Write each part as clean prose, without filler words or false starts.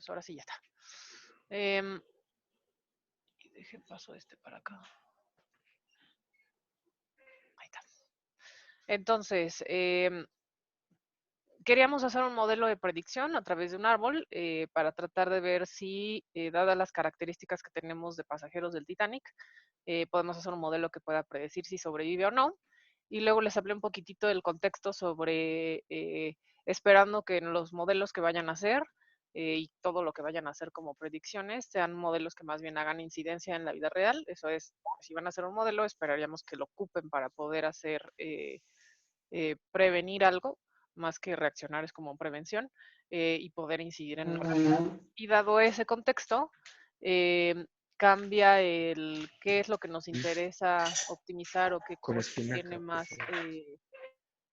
pues ahora sí ya está. Y deje paso para acá. Ahí está. Entonces, queríamos hacer un modelo de predicción a través de un árbol para tratar de ver si, dadas las características que tenemos de pasajeros del Titanic, podemos hacer un modelo que pueda predecir si sobrevive o no. Y luego les hablé un poquitito del contexto sobre esperando que en los modelos que vayan a hacer y todo lo que vayan a hacer como predicciones sean modelos que más bien hagan incidencia en la vida real. Eso es, si van a hacer un modelo, esperaríamos que lo ocupen para poder hacer prevenir algo, más que reaccionar es como prevención, y poder incidir en la realidad. Y dado ese contexto, cambia el qué es lo que nos interesa optimizar o qué Con costo tiene espinaca, por más favor.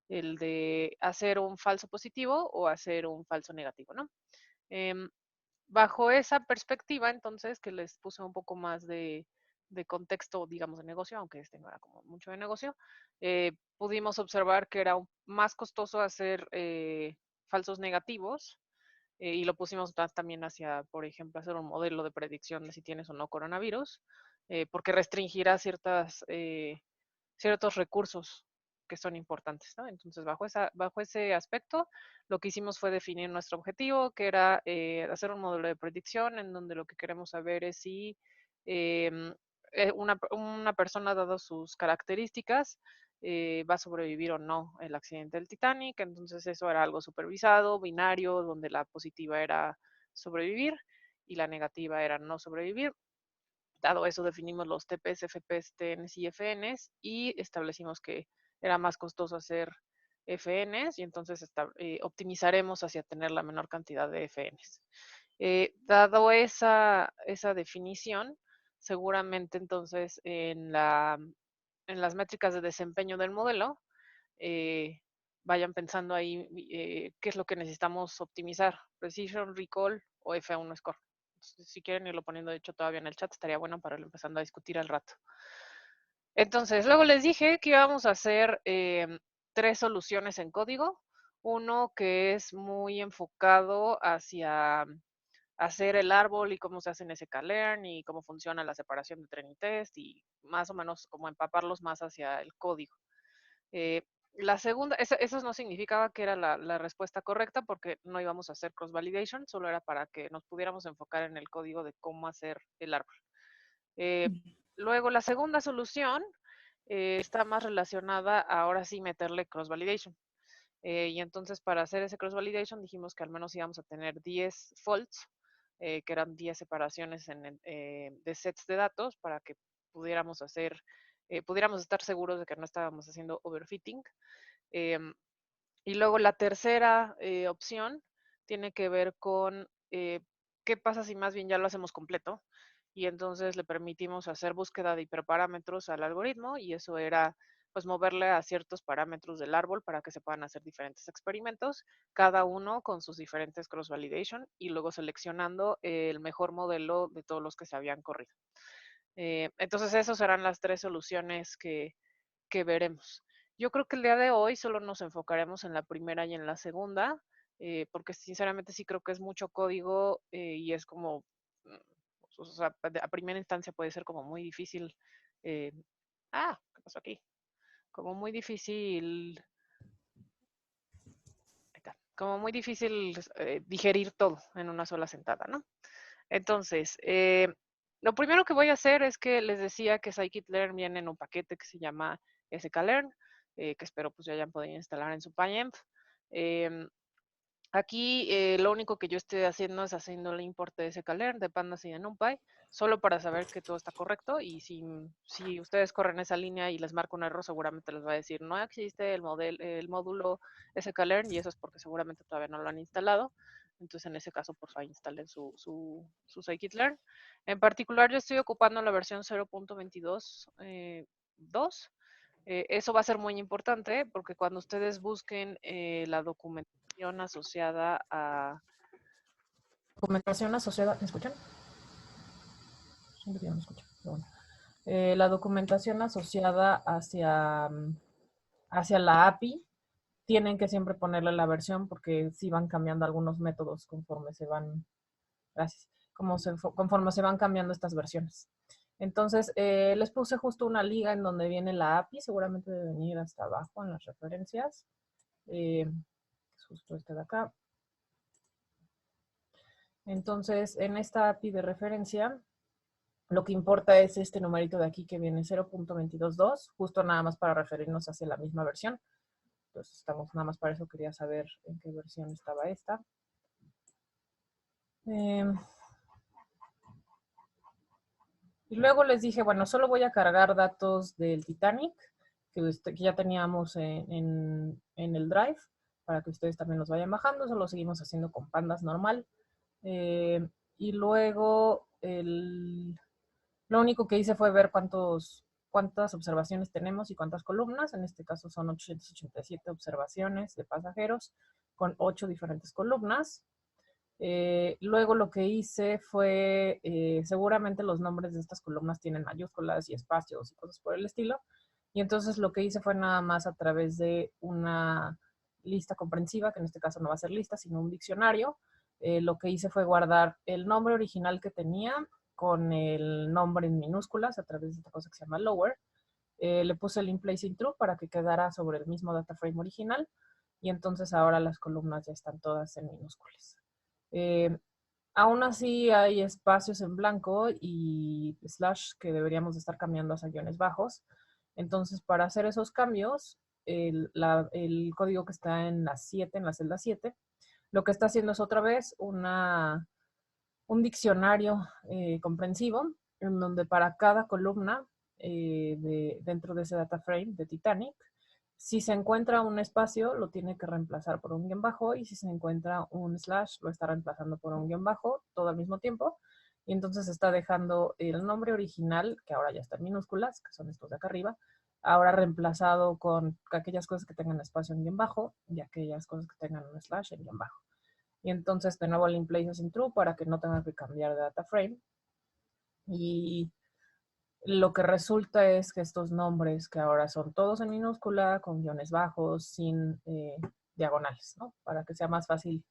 el de hacer un falso positivo o hacer un falso negativo, ¿no? Em, Bajo esa perspectiva, entonces, que les puse un poco más de contexto, digamos, de negocio, aunque este no era como mucho de negocio, pudimos observar que era más costoso hacer falsos negativos y lo pusimos también hacia, por ejemplo, hacer un modelo de predicción de si tienes o no coronavirus, porque restringirá ciertos recursos que son importantes, ¿no? Entonces, bajo ese aspecto, lo que hicimos fue definir nuestro objetivo, que era hacer un modelo de predicción en donde lo que queremos saber es si eh, una persona, dado sus características, va a sobrevivir o no el accidente del Titanic. Entonces, eso era algo supervisado, binario, donde la positiva era sobrevivir y la negativa era no sobrevivir. Dado eso, definimos los TPs, FPs, TNs y FNs y establecimos que era más costoso hacer FNs y entonces optimizaremos hacia tener la menor cantidad de FNs. Dado esa definición, seguramente entonces en las métricas de desempeño del modelo, eh, vayan pensando ahí qué es lo que necesitamos optimizar, Precision, Recall o F1 Score. Si quieren irlo poniendo, de hecho, todavía en el chat, estaría bueno para ir empezando a discutir al rato. Entonces, luego les dije que íbamos a hacer 3 soluciones en código. Uno que es muy enfocado hacia hacer el árbol y cómo se hace en sklearn y cómo funciona la separación de training test y más o menos como empaparlos más hacia el código. Eh, la segunda, eso no significaba que era la respuesta correcta porque no íbamos a hacer cross-validation, solo era para que nos pudiéramos enfocar en el código de cómo hacer el árbol. Luego, la segunda solución está más relacionada a ahora sí meterle cross-validation. Y entonces para hacer ese cross-validation dijimos que al menos íbamos a tener 10 faults, que eran 10 separaciones de sets de datos para que pudiéramos pudiéramos estar seguros de que no estábamos haciendo overfitting. Y luego la tercera opción tiene que ver con qué pasa si más bien ya lo hacemos completo y entonces le permitimos hacer búsqueda de hiperparámetros al algoritmo y eso era pues moverle a ciertos parámetros del árbol para que se puedan hacer diferentes experimentos, cada uno con sus diferentes cross-validation y luego seleccionando el mejor modelo de todos los que se habían corrido. Entonces esas serán las 3 soluciones que veremos. Yo creo que el día de hoy solo nos enfocaremos en la primera y en la segunda, porque sinceramente sí creo que es mucho código y es como, o sea, a primera instancia puede ser como muy difícil. eh, ¿Qué pasó aquí? Como muy difícil, como muy difícil digerir todo en una sola sentada, ¿no? Entonces, lo primero que voy a hacer es que les decía que scikit-learn viene en un paquete que se llama sklearn, que espero pues ya hayan podido instalar en su PyEnv. Aquí lo único que yo estoy haciendo es haciendo el import de sklearn de pandas y de numpy, solo para saber que todo está correcto y si ustedes corren esa línea y les marca un error, seguramente les va a decir no existe el módulo sklearn y eso es porque seguramente todavía no lo han instalado. Entonces, en ese caso, por favor, instalen su scikit-learn. En particular, yo estoy ocupando la versión 0.22.2. Eso va a ser muy importante porque cuando ustedes busquen la documentación asociada a... Documentación asociada... ¿Me escuchan? Siento que ya no me escuchan, pero bueno. La documentación asociada hacia la API, tienen que siempre ponerle la versión porque sí van cambiando algunos métodos conforme se van gracias, conforme se van cambiando estas versiones. Entonces, les puse justo una liga en donde viene la API, seguramente debe venir hasta abajo en las referencias. Es justo este de acá. Entonces, en esta API de referencia, lo que importa es este numerito de aquí que viene 0.222, justo nada más para referirnos hacia la misma versión. Entonces, estamos nada más para eso, quería saber en qué versión estaba esta. Y luego les dije, bueno, solo voy a cargar datos del Titanic, que ya teníamos en el Drive, para que ustedes también los vayan bajando. Eso lo seguimos haciendo con Pandas normal. Y luego lo único que hice fue ver cuántas observaciones tenemos y cuántas columnas. En este caso son 887 observaciones de pasajeros con 8 diferentes columnas. Luego lo que hice fue, seguramente los nombres de estas columnas tienen mayúsculas y espacios y cosas por el estilo. Y entonces lo que hice fue nada más a través de una lista comprensiva, que en este caso no va a ser lista, sino un diccionario. Lo que hice fue guardar el nombre original que tenía con el nombre en minúsculas a través de esta cosa que se llama lower. Le puse el in place in true para que quedara sobre el mismo data frame original. Y entonces ahora las columnas ya están todas en minúsculas. Eh, Aún así hay espacios en blanco y slash que deberíamos estar cambiando a guiones bajos. Entonces, para hacer esos cambios, el código que está en la 7, en la celda 7, lo que está haciendo es otra vez un diccionario comprensivo, en donde para cada columna dentro de ese data frame de Titanic, si se encuentra un espacio, lo tiene que reemplazar por un guión bajo, y si se encuentra un slash, lo está reemplazando por un guión bajo, todo al mismo tiempo. Y entonces está dejando el nombre original, que ahora ya está en minúsculas, que son estos de acá arriba, ahora reemplazado con aquellas cosas que tengan espacio en guión bajo y aquellas cosas que tengan un slash en guión bajo. Y entonces de nuevo el in place in true para que no tenga que cambiar de data frame. Y lo que resulta es que estos nombres, que ahora son todos en minúscula, con guiones bajos, sin diagonales, ¿no? Para que sea más fácil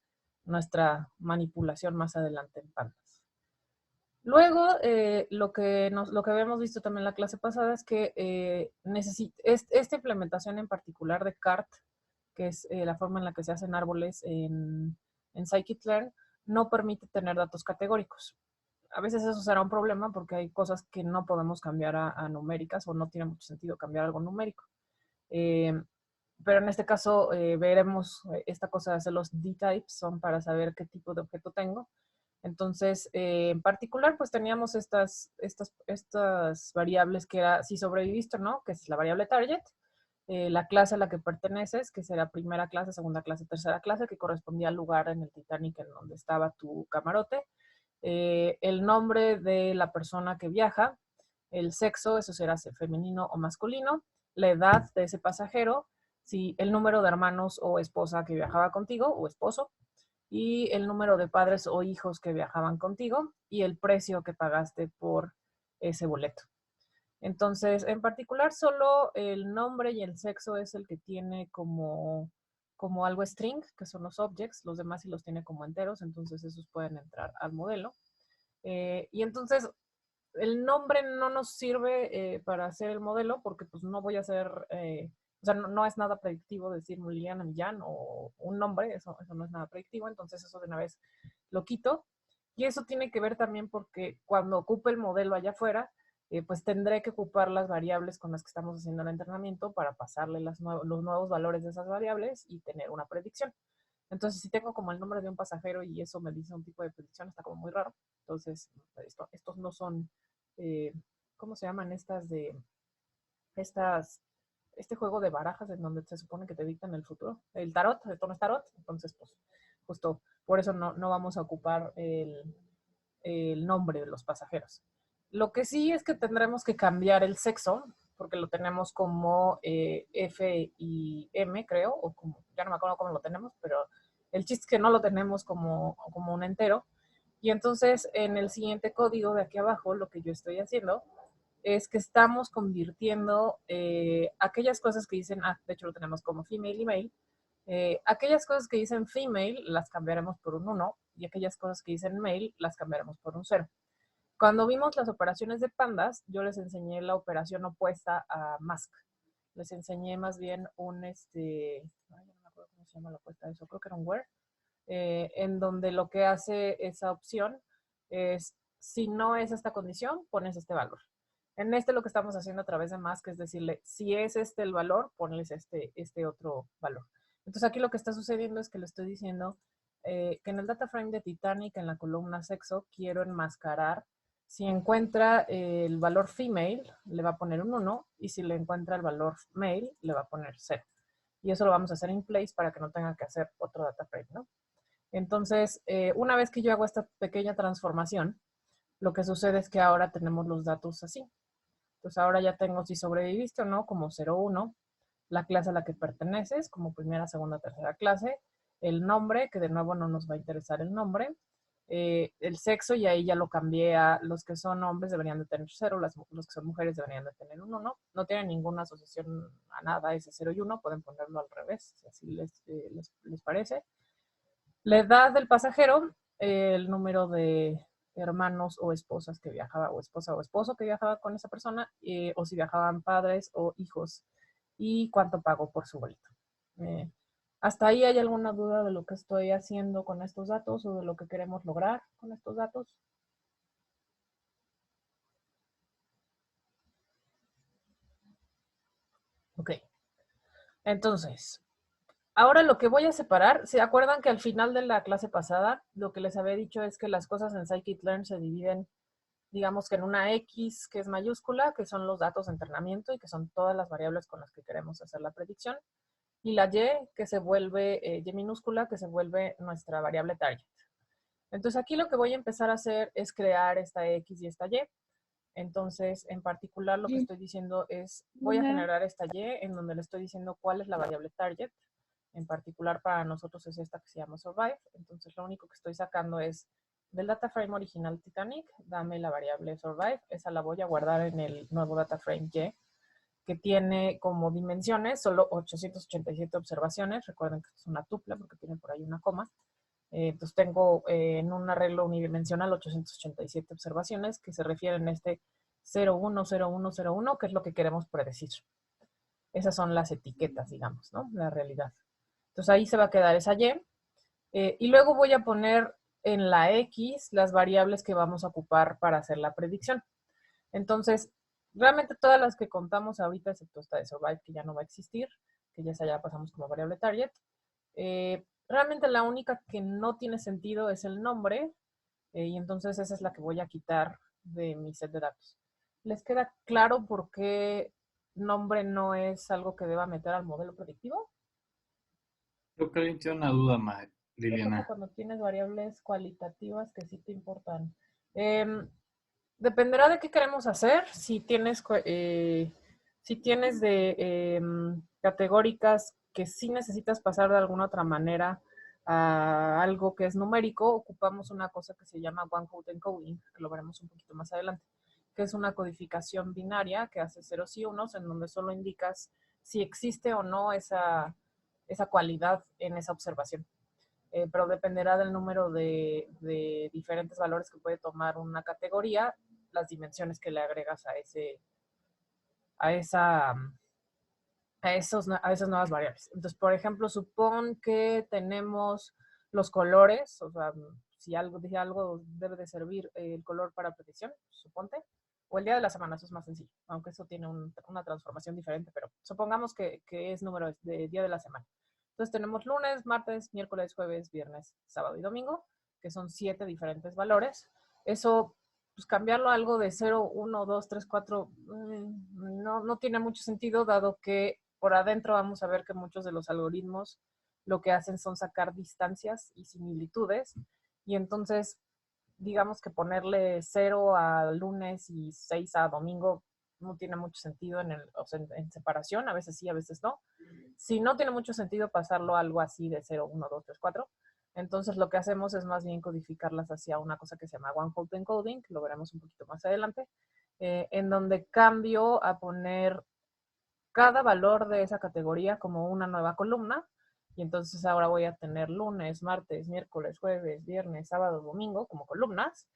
nuestra manipulación más adelante en Pandas. Luego, lo que habíamos visto también en la clase pasada es que esta implementación en particular de CART, que es la forma en la que se hacen árboles en Scikit-learn, no permite tener datos categóricos. A veces eso será un problema porque hay cosas que no podemos cambiar a numéricas, o no tiene mucho sentido cambiar algo numérico. Pero en este caso veremos esta cosa de hacer los D-types, son para saber qué tipo de objeto tengo. Entonces, en particular, pues teníamos estas variables que era si sobreviviste o no, que es la variable target, la clase a la que perteneces, que será primera clase, segunda clase, tercera clase, que correspondía al lugar en el Titanic en donde estaba tu camarote, el nombre de la persona que viaja, el sexo, eso será femenino o masculino, la edad de ese pasajero, si el número de hermanos o esposa que viajaba contigo o esposo, y el número de padres o hijos que viajaban contigo, y el precio que pagaste por ese boleto. Entonces, en particular, solo el nombre y el sexo es el que tiene como algo string, que son los objects. Los demás sí los tiene como enteros, entonces esos pueden entrar al modelo. Y entonces, el nombre no nos sirve para hacer el modelo, porque pues no voy a hacer, o sea, no es nada predictivo decir Liliana Millán o un nombre, eso no es nada predictivo, entonces eso de una vez lo quito. Y eso tiene que ver también porque cuando ocupe el modelo allá afuera, pues tendré que ocupar las variables con las que estamos haciendo el entrenamiento para pasarle los nuevos valores de esas variables y tener una predicción. Entonces, si tengo como el nombre de un pasajero y eso me dice un tipo de predicción, está como muy raro. Entonces, estos no son, eh, ¿cómo se llaman este juego de barajas en donde se supone que te dictan el futuro? El tarot, esto no es tarot. Entonces, pues, justo por eso no vamos a ocupar el nombre de los pasajeros. Lo que sí es que tendremos que cambiar el sexo, porque lo tenemos como F y M, creo, o como, ya no me acuerdo cómo lo tenemos, pero el chiste es que no lo tenemos como un entero. Y entonces en el siguiente código de aquí abajo, lo que yo estoy haciendo es que estamos convirtiendo aquellas cosas que dicen, de hecho lo tenemos como female y male, aquellas cosas que dicen female las cambiaremos por un 1, y aquellas cosas que dicen mail las cambiaremos por un 0. Cuando vimos las operaciones de pandas, yo les enseñé la operación opuesta a mask. Les enseñé más bien un, ay, no me acuerdo cómo se llama la opuesta a eso, creo que era un where, en donde lo que hace esa opción es, si no es esta condición, pones este valor. En lo que estamos haciendo a través de mask es decirle, si es este el valor, ponles este otro valor. Entonces aquí lo que está sucediendo es que le estoy diciendo que en el data frame de Titanic, en la columna sexo, quiero enmascarar. Si encuentra el valor female, le va a poner un 1, y si le encuentra el valor male, le va a poner 0. Y eso lo vamos a hacer in place para que no tenga que hacer otro data frame, ¿no? Entonces, una vez que yo hago esta pequeña transformación, lo que sucede es que ahora tenemos los datos así. Entonces ahora ya tengo si sobreviviste o no como 01, la clase a la que perteneces como primera, segunda, tercera clase, el nombre, que de nuevo no nos va a interesar el nombre, el sexo, y ahí ya lo cambié a los que son hombres deberían de tener 0, los que son mujeres deberían de tener 1, ¿no? No tienen ninguna asociación a nada ese 0 y 1, pueden ponerlo al revés, si así les parece. La edad del pasajero, el número de hermanos o esposas que viajaba, o esposa o esposo que viajaba con esa persona, o si viajaban padres o hijos, y cuánto pagó por su boleto. ¿Hasta ahí hay alguna duda de lo que estoy haciendo con estos datos o de lo que queremos lograr con estos datos? Ok. Entonces, ahora lo que voy a separar, ¿se acuerdan que al final de la clase pasada lo que les había dicho es que las cosas en scikit-learn se dividen, digamos que en una X que es mayúscula, que son los datos de entrenamiento y que son todas las variables con las que queremos hacer la predicción, y la Y que se vuelve, Y minúscula, que se vuelve nuestra variable target. Entonces aquí lo que voy a empezar a hacer es crear esta X y esta Y. Entonces, en particular lo que estoy diciendo es, voy a generar esta Y en donde le estoy diciendo cuál es la variable target. En particular para nosotros es esta que se llama survive. Entonces lo único que estoy sacando es del data frame original Titanic, dame la variable survive. Esa la voy a guardar en el nuevo data frame Y, que tiene como dimensiones solo 887 observaciones. Recuerden que es una tupla porque tiene por ahí una coma. Entonces tengo en un arreglo unidimensional 887 observaciones que se refieren a este 010101, que es lo que queremos predecir. Esas son las etiquetas, digamos, ¿no? La realidad. Entonces ahí se va a quedar esa Y. Y luego voy a poner en la X las variables que vamos a ocupar para hacer la predicción. Entonces, realmente todas las que contamos ahorita, excepto esta de survive, que ya no va a existir, que ya pasamos como variable target, realmente la única que no tiene sentido es el nombre, y entonces esa es la que voy a quitar de mi set de datos. ¿Les queda claro por qué nombre no es algo que deba meter al modelo predictivo? Creo que alguien tiene una duda más, ¿Qué pasa Liliana. cuando tienes variables cualitativas que sí te importan? Dependerá de qué queremos hacer. Si tienes de categóricas que sí necesitas pasar de alguna otra manera a algo que es numérico, ocupamos una cosa que se llama one-hot encoding, que lo veremos un poquito más adelante, que es una codificación binaria que hace ceros y unos, en donde solo indicas si existe o no esa cualidad en esa observación. Pero dependerá del número de diferentes valores que puede tomar una categoría, las dimensiones que le agregas a esas nuevas variables. Entonces, por ejemplo, supón que tenemos los colores, o sea, si algo debe de servir el color para predicción, suponte, o el día de la semana, eso es más sencillo, aunque eso tiene una transformación diferente, pero supongamos que es número de día de la semana. Entonces tenemos lunes, martes, miércoles, jueves, viernes, sábado y domingo, que son 7 diferentes valores. Eso, pues cambiarlo a algo de 0, 1, 2, 3, 4, no tiene mucho sentido, dado que por adentro vamos a ver que muchos de los algoritmos lo que hacen son sacar distancias y similitudes, y entonces digamos que ponerle 0 a lunes y 6 a domingo no tiene mucho sentido en separación, a veces sí, a veces no. Si no tiene mucho sentido pasarlo a algo así de 0, 1, 2, 3, 4, entonces lo que hacemos es más bien codificarlas hacia una cosa que se llama one-hot encoding, que lo veremos un poquito más adelante, en donde cambio a poner cada valor de esa categoría como una nueva columna, Y entonces ahora voy a tener lunes, martes, miércoles, jueves, viernes, sábado, domingo como columnas.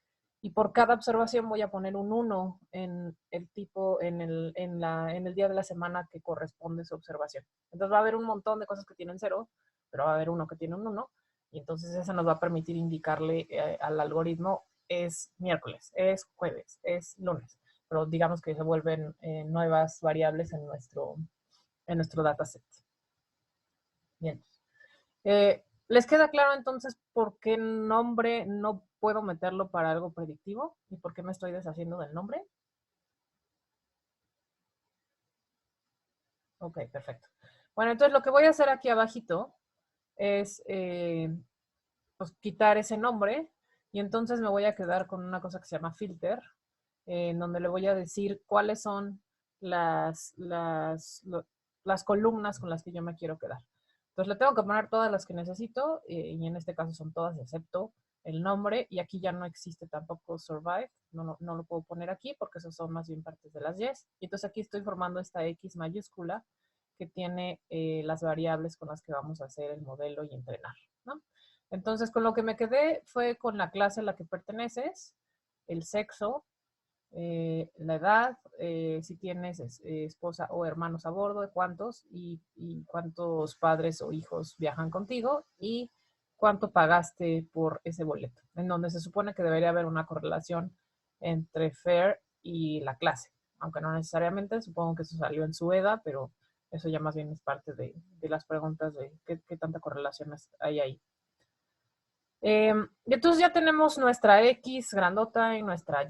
Y por cada observación voy a poner un 1 en el tipo, en el día de la semana que corresponde a su observación. Entonces va a haber un montón de cosas que tienen 0, pero va a haber uno que tiene un 1. Y entonces eso nos va a permitir indicarle al algoritmo es miércoles, es jueves, es lunes. Pero digamos que se vuelven nuevas variables en nuestro dataset. Bien. ¿Les queda claro entonces por qué nombre no puedo meterlo para algo predictivo? ¿Y por qué me estoy deshaciendo del nombre? Ok, perfecto. Bueno, entonces lo que voy a hacer aquí abajito es pues, quitar ese nombre y entonces me voy a quedar con una cosa que se llama filter, en donde le voy a decir cuáles son las columnas con las que yo me quiero quedar. Entonces le tengo que poner todas las que necesito y en este caso son todas excepto el nombre y aquí ya no existe tampoco survive, no lo puedo poner aquí porque esos son más bien partes de las yes. Y entonces aquí estoy formando esta X mayúscula que tiene las variables con las que vamos a hacer el modelo y entrenar, ¿no? Entonces con lo que me quedé fue con la clase a la que perteneces, el sexo, la edad, si tienes esposa o hermanos a bordo, de cuántos y cuántos padres o hijos viajan contigo y cuánto pagaste por ese boleto, en donde se supone que debería haber una correlación entre fare y la clase, aunque no necesariamente, supongo que eso salió en su EDA, pero eso ya más bien es parte de las preguntas de qué tanta correlación hay ahí. Entonces ya tenemos nuestra X grandota y nuestra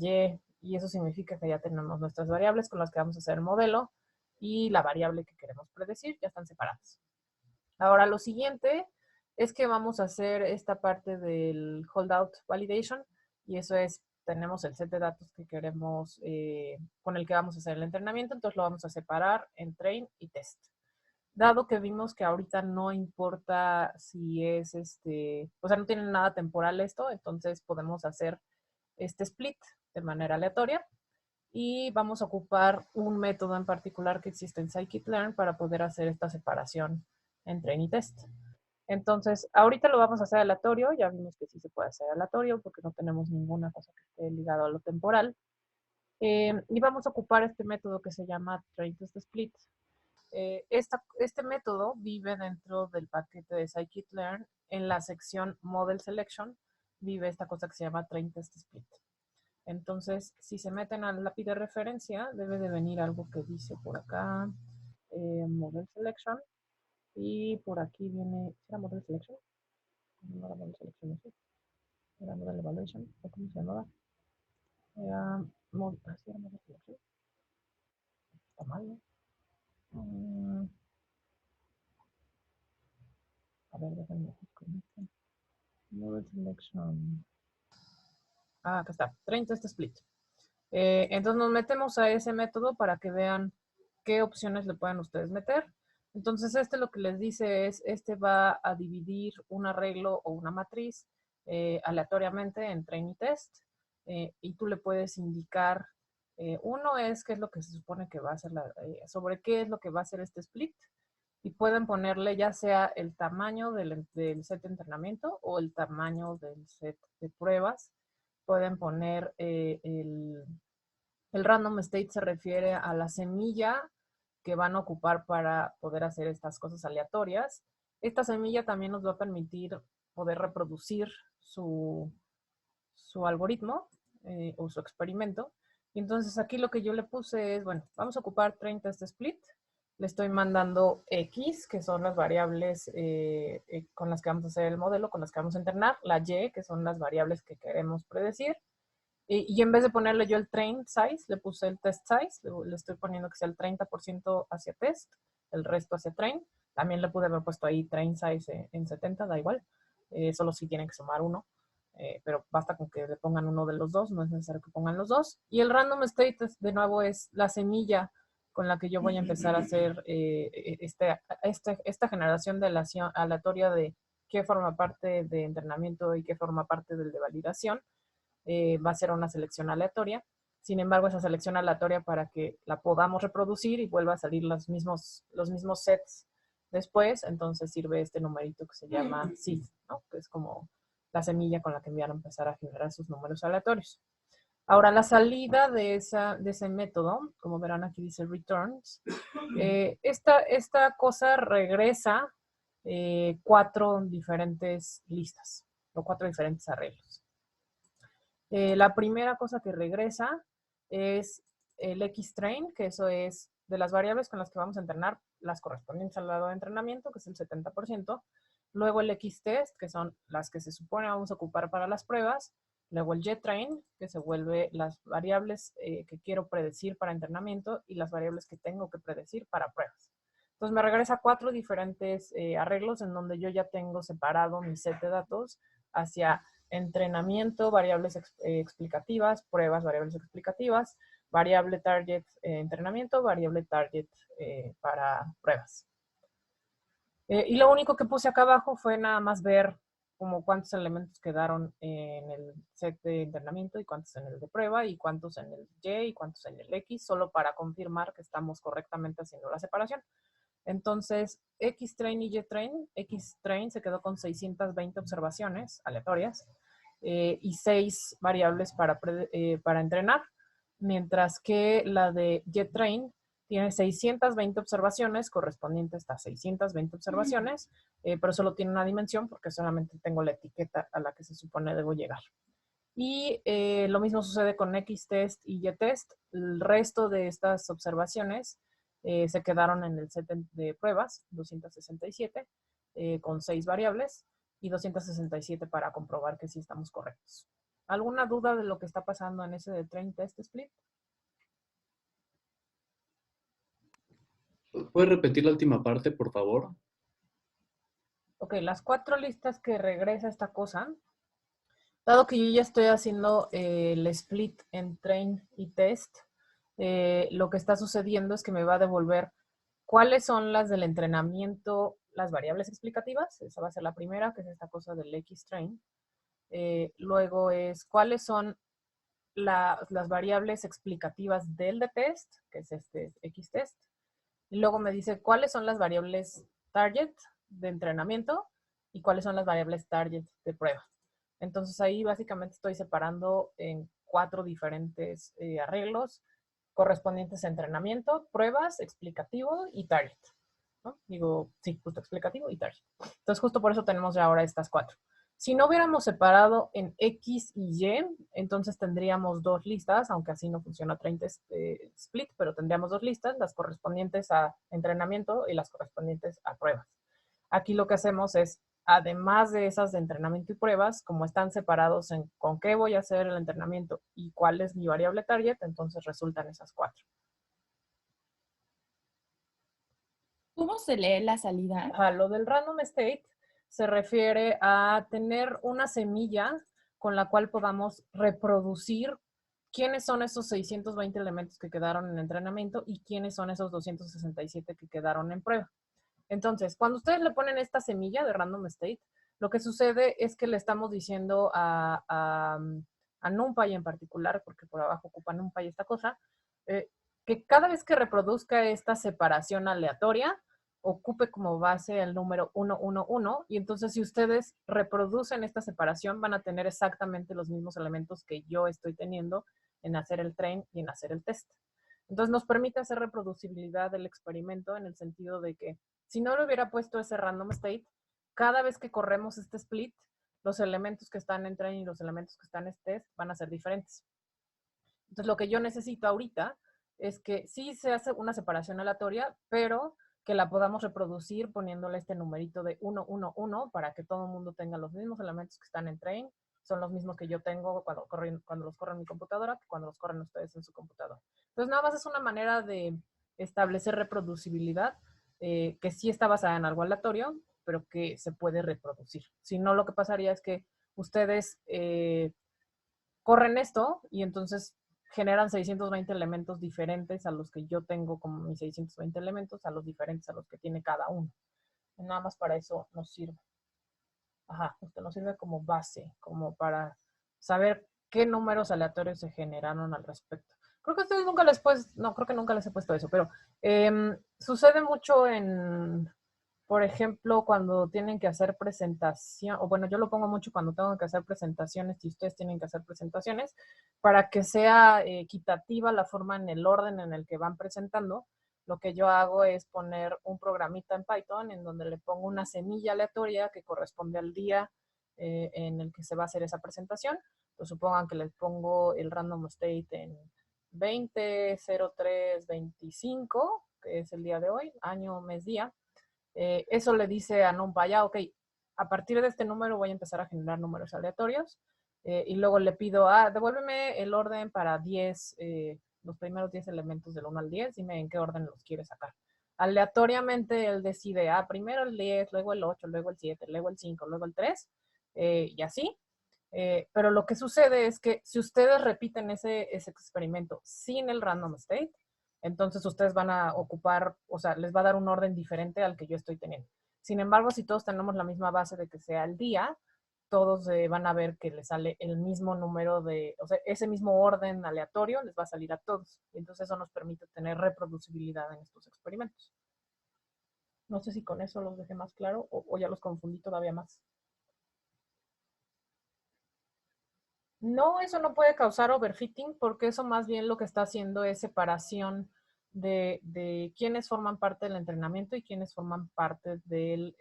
Y eso significa que ya tenemos nuestras variables con las que vamos a hacer el modelo y la variable que queremos predecir ya están separadas. Ahora lo siguiente es que vamos a hacer esta parte del holdout validation y eso es, tenemos el set de datos que queremos, con el que vamos a hacer el entrenamiento, entonces lo vamos a separar en train y test. Dado que vimos que ahorita no importa si es o sea, no tiene nada temporal esto, entonces podemos hacer este split de manera aleatoria y vamos a ocupar un método en particular que existe en scikit-learn para poder hacer esta separación entre train y test. Entonces, ahorita lo vamos a hacer aleatorio, ya vimos que sí se puede hacer aleatorio porque no tenemos ninguna cosa que esté ligada a lo temporal. Y vamos a ocupar este método que se llama train test split. Este método vive dentro del paquete de scikit-learn en la sección Model Selection, vive esta cosa que se llama Train Test Split. Entonces, si se meten al lápiz de referencia, debe de venir algo que dice por acá, Model Selection, y por aquí viene, ¿era Model Selection? No era Model Selection, ¿sí? Era Model Evaluation, ¿o cómo se llamaba? Era Model Selection. Está mal, ¿no? A ver, déjenme buscar. Model Selection. Ah, acá está, Train Test Split. Entonces nos metemos a ese método para que vean qué opciones le pueden ustedes meter. Entonces lo que les dice es, va a dividir un arreglo o una matriz aleatoriamente en train y test. Y tú le puedes indicar, uno es qué es lo que se supone que va a hacer, sobre qué es lo que va a hacer este split. Y pueden ponerle ya sea el tamaño del set de entrenamiento o el tamaño del set de pruebas. Pueden poner el random state se refiere a la semilla que van a ocupar para poder hacer estas cosas aleatorias. Esta semilla también nos va a permitir poder reproducir su algoritmo o su experimento. Y entonces aquí lo que yo le puse es, bueno, vamos a ocupar train test split. Le estoy mandando X, que son las variables con las que vamos a hacer el modelo, con las que vamos a entrenar. La Y, que son las variables que queremos predecir. Y en vez de ponerle yo el train size, le puse el test size. Le estoy poniendo que sea el 30% hacia test, el resto hacia train. También le pude haber puesto ahí train size en 70, da igual. Solo si tienen que sumar uno. Pero basta con que le pongan uno de los dos, no es necesario que pongan los dos. Y el random state, de nuevo, es la semilla con la que yo voy a empezar a hacer esta generación de aleatoria de qué forma parte de entrenamiento y qué forma parte del de validación. Va a ser una selección aleatoria. Sin embargo, esa selección aleatoria para que la podamos reproducir y vuelva a salir los mismos sets después, entonces sirve este numerito que se llama seed, ¿no? Que es como la semilla con la que van a empezar a generar sus números aleatorios. Ahora, la salida de ese método, como verán aquí dice returns, esta cosa regresa 4 diferentes listas o 4 diferentes arreglos. La primera cosa que regresa es el xtrain, que eso es de las variables con las que vamos a entrenar, las correspondientes al lado de entrenamiento, que es el 70%. Luego el xtest, que son las que se supone vamos a ocupar para las pruebas. Luego el JTrain, que se vuelve las variables que quiero predecir para entrenamiento y las variables que tengo que predecir para pruebas. Entonces me regresa 4 diferentes arreglos en donde yo ya tengo separado mi set de datos hacia entrenamiento, variables explicativas, pruebas, variables explicativas, variable target entrenamiento, variable target para pruebas. Y lo único que puse acá abajo fue nada más ver como cuántos elementos quedaron en el set de entrenamiento y cuántos en el de prueba y cuántos en el Y y cuántos en el X, solo para confirmar que estamos correctamente haciendo la separación. Entonces, xtrain y ytrain, xtrain se quedó con 620 observaciones aleatorias y 6 variables para entrenar, mientras que la de ytrain tiene 620 observaciones correspondientes a 620 observaciones, pero solo tiene una dimensión porque solamente tengo la etiqueta a la que se supone debo llegar. Y lo mismo sucede con xtest y ytest. El resto de estas observaciones se quedaron en el set de pruebas, 267, con 6 variables y 267 para comprobar que sí estamos correctos. ¿Alguna duda de lo que está pasando en ese de train test split? ¿Puedes repetir la última parte, por favor? Ok, las 4 listas que regresa esta cosa, dado que yo ya estoy haciendo el split en train y test, lo que está sucediendo es que me va a devolver cuáles son las del entrenamiento, las variables explicativas. Esa va a ser la primera, que es esta cosa del xtrain. Luego es cuáles son las variables explicativas del de test, que es este xtest. Y luego me dice cuáles son las variables target de entrenamiento y cuáles son las variables target de prueba. Entonces ahí básicamente estoy separando en 4 diferentes arreglos correspondientes a entrenamiento, pruebas, explicativo y target, ¿no? Digo, sí, justo explicativo y target. Entonces justo por eso tenemos ya ahora estas 4. Si no hubiéramos separado en X y Y, entonces tendríamos 2 listas, aunque así no funciona 30 split, pero tendríamos 2 listas, las correspondientes a entrenamiento y las correspondientes a pruebas. Aquí lo que hacemos es, además de esas de entrenamiento y pruebas, como están separados en con qué voy a hacer el entrenamiento y cuál es mi variable target, entonces resultan esas 4. ¿Cómo se lee la salida? Lo del random state se refiere a tener una semilla con la cual podamos reproducir quiénes son esos 620 elementos que quedaron en entrenamiento y quiénes son esos 267 que quedaron en prueba. Entonces, cuando ustedes le ponen esta semilla de random state, lo que sucede es que le estamos diciendo a NumPy en particular, porque por abajo ocupa NumPy esta cosa, que cada vez que reproduzca esta separación aleatoria, ocupe como base el número 111 y entonces si ustedes reproducen esta separación van a tener exactamente los mismos elementos que yo estoy teniendo en hacer el train y en hacer el test. Entonces nos permite hacer reproducibilidad del experimento en el sentido de que si no le hubiera puesto ese random state, cada vez que corremos este split, los elementos que están en train y los elementos que están en test van a ser diferentes. Entonces lo que yo necesito ahorita es que sí se hace una separación aleatoria, pero que la podamos reproducir poniéndole este numerito de 111 para que todo el mundo tenga los mismos elementos que están en train, son los mismos que yo tengo cuando los corro en mi computadora que cuando los corren ustedes en su computadora. Entonces nada más es una manera de establecer reproducibilidad que sí está basada en algo aleatorio, pero que se puede reproducir. Si no, lo que pasaría es que ustedes corren esto y entonces generan 620 elementos diferentes a los que yo tengo como mis 620 elementos, a los diferentes a los que tiene cada uno. Nada más para eso nos sirve. Ajá, esto nos sirve como base, como para saber qué números aleatorios se generaron al respecto. Creo que a ustedes nunca les he puesto eso, pero sucede mucho en Por ejemplo, cuando tienen que hacer presentación, o bueno, yo lo pongo mucho cuando tengo que hacer presentaciones y ustedes tienen que hacer presentaciones, para que sea equitativa la forma en el orden en el que van presentando. Lo que yo hago es poner un programita en Python en donde le pongo una semilla aleatoria que corresponde al día en el que se va a hacer esa presentación. Entonces, supongan que les pongo el random state en 20.03.25, que es el día de hoy, año, mes, día. Eso le dice a NumPy, ok, a partir de este número voy a empezar a generar números aleatorios. Y luego le pido, devuélveme el orden para 10, los primeros 10 elementos del 1 al 10, dime en qué orden los quieres sacar. Aleatoriamente él decide, primero el 10, luego el 8, luego el 7, luego el 5, luego el 3, y así. Pero lo que sucede es que si ustedes repiten ese experimento sin el random state, entonces ustedes van a ocupar, o sea, les va a dar un orden diferente al que yo estoy teniendo. Sin embargo, si todos tenemos la misma base de que sea el día, todos van a ver que les sale el mismo número de, o sea, ese mismo orden aleatorio les va a salir a todos. Y entonces eso nos permite tener reproducibilidad en estos experimentos. No sé si con eso los dejé más claro o ya los confundí todavía más. No, eso no puede causar overfitting porque eso más bien lo que está haciendo es separación de quiénes forman parte del entrenamiento y quiénes forman parte del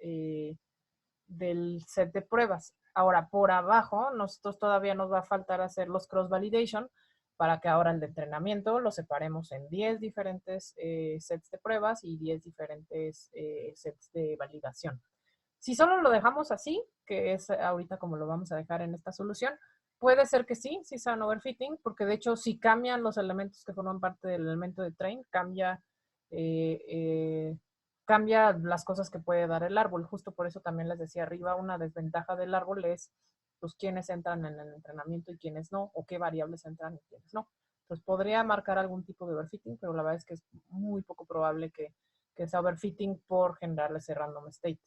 set de pruebas. Ahora, por abajo, nosotros todavía nos va a faltar hacer los cross-validation para que ahora el de entrenamiento lo separemos en 10 diferentes sets de pruebas y 10 diferentes sets de validación. Si solo lo dejamos así, que es ahorita como lo vamos a dejar en esta solución, puede ser que sí sean overfitting, porque de hecho si cambian los elementos que forman parte del elemento de train, cambia las cosas que puede dar el árbol. Justo por eso también les decía arriba, una desventaja del árbol es pues quiénes entran en el entrenamiento y quiénes no, o qué variables entran y quiénes no. Entonces podría marcar algún tipo de overfitting, pero la verdad es que es muy poco probable que sea overfitting por generar ese random state.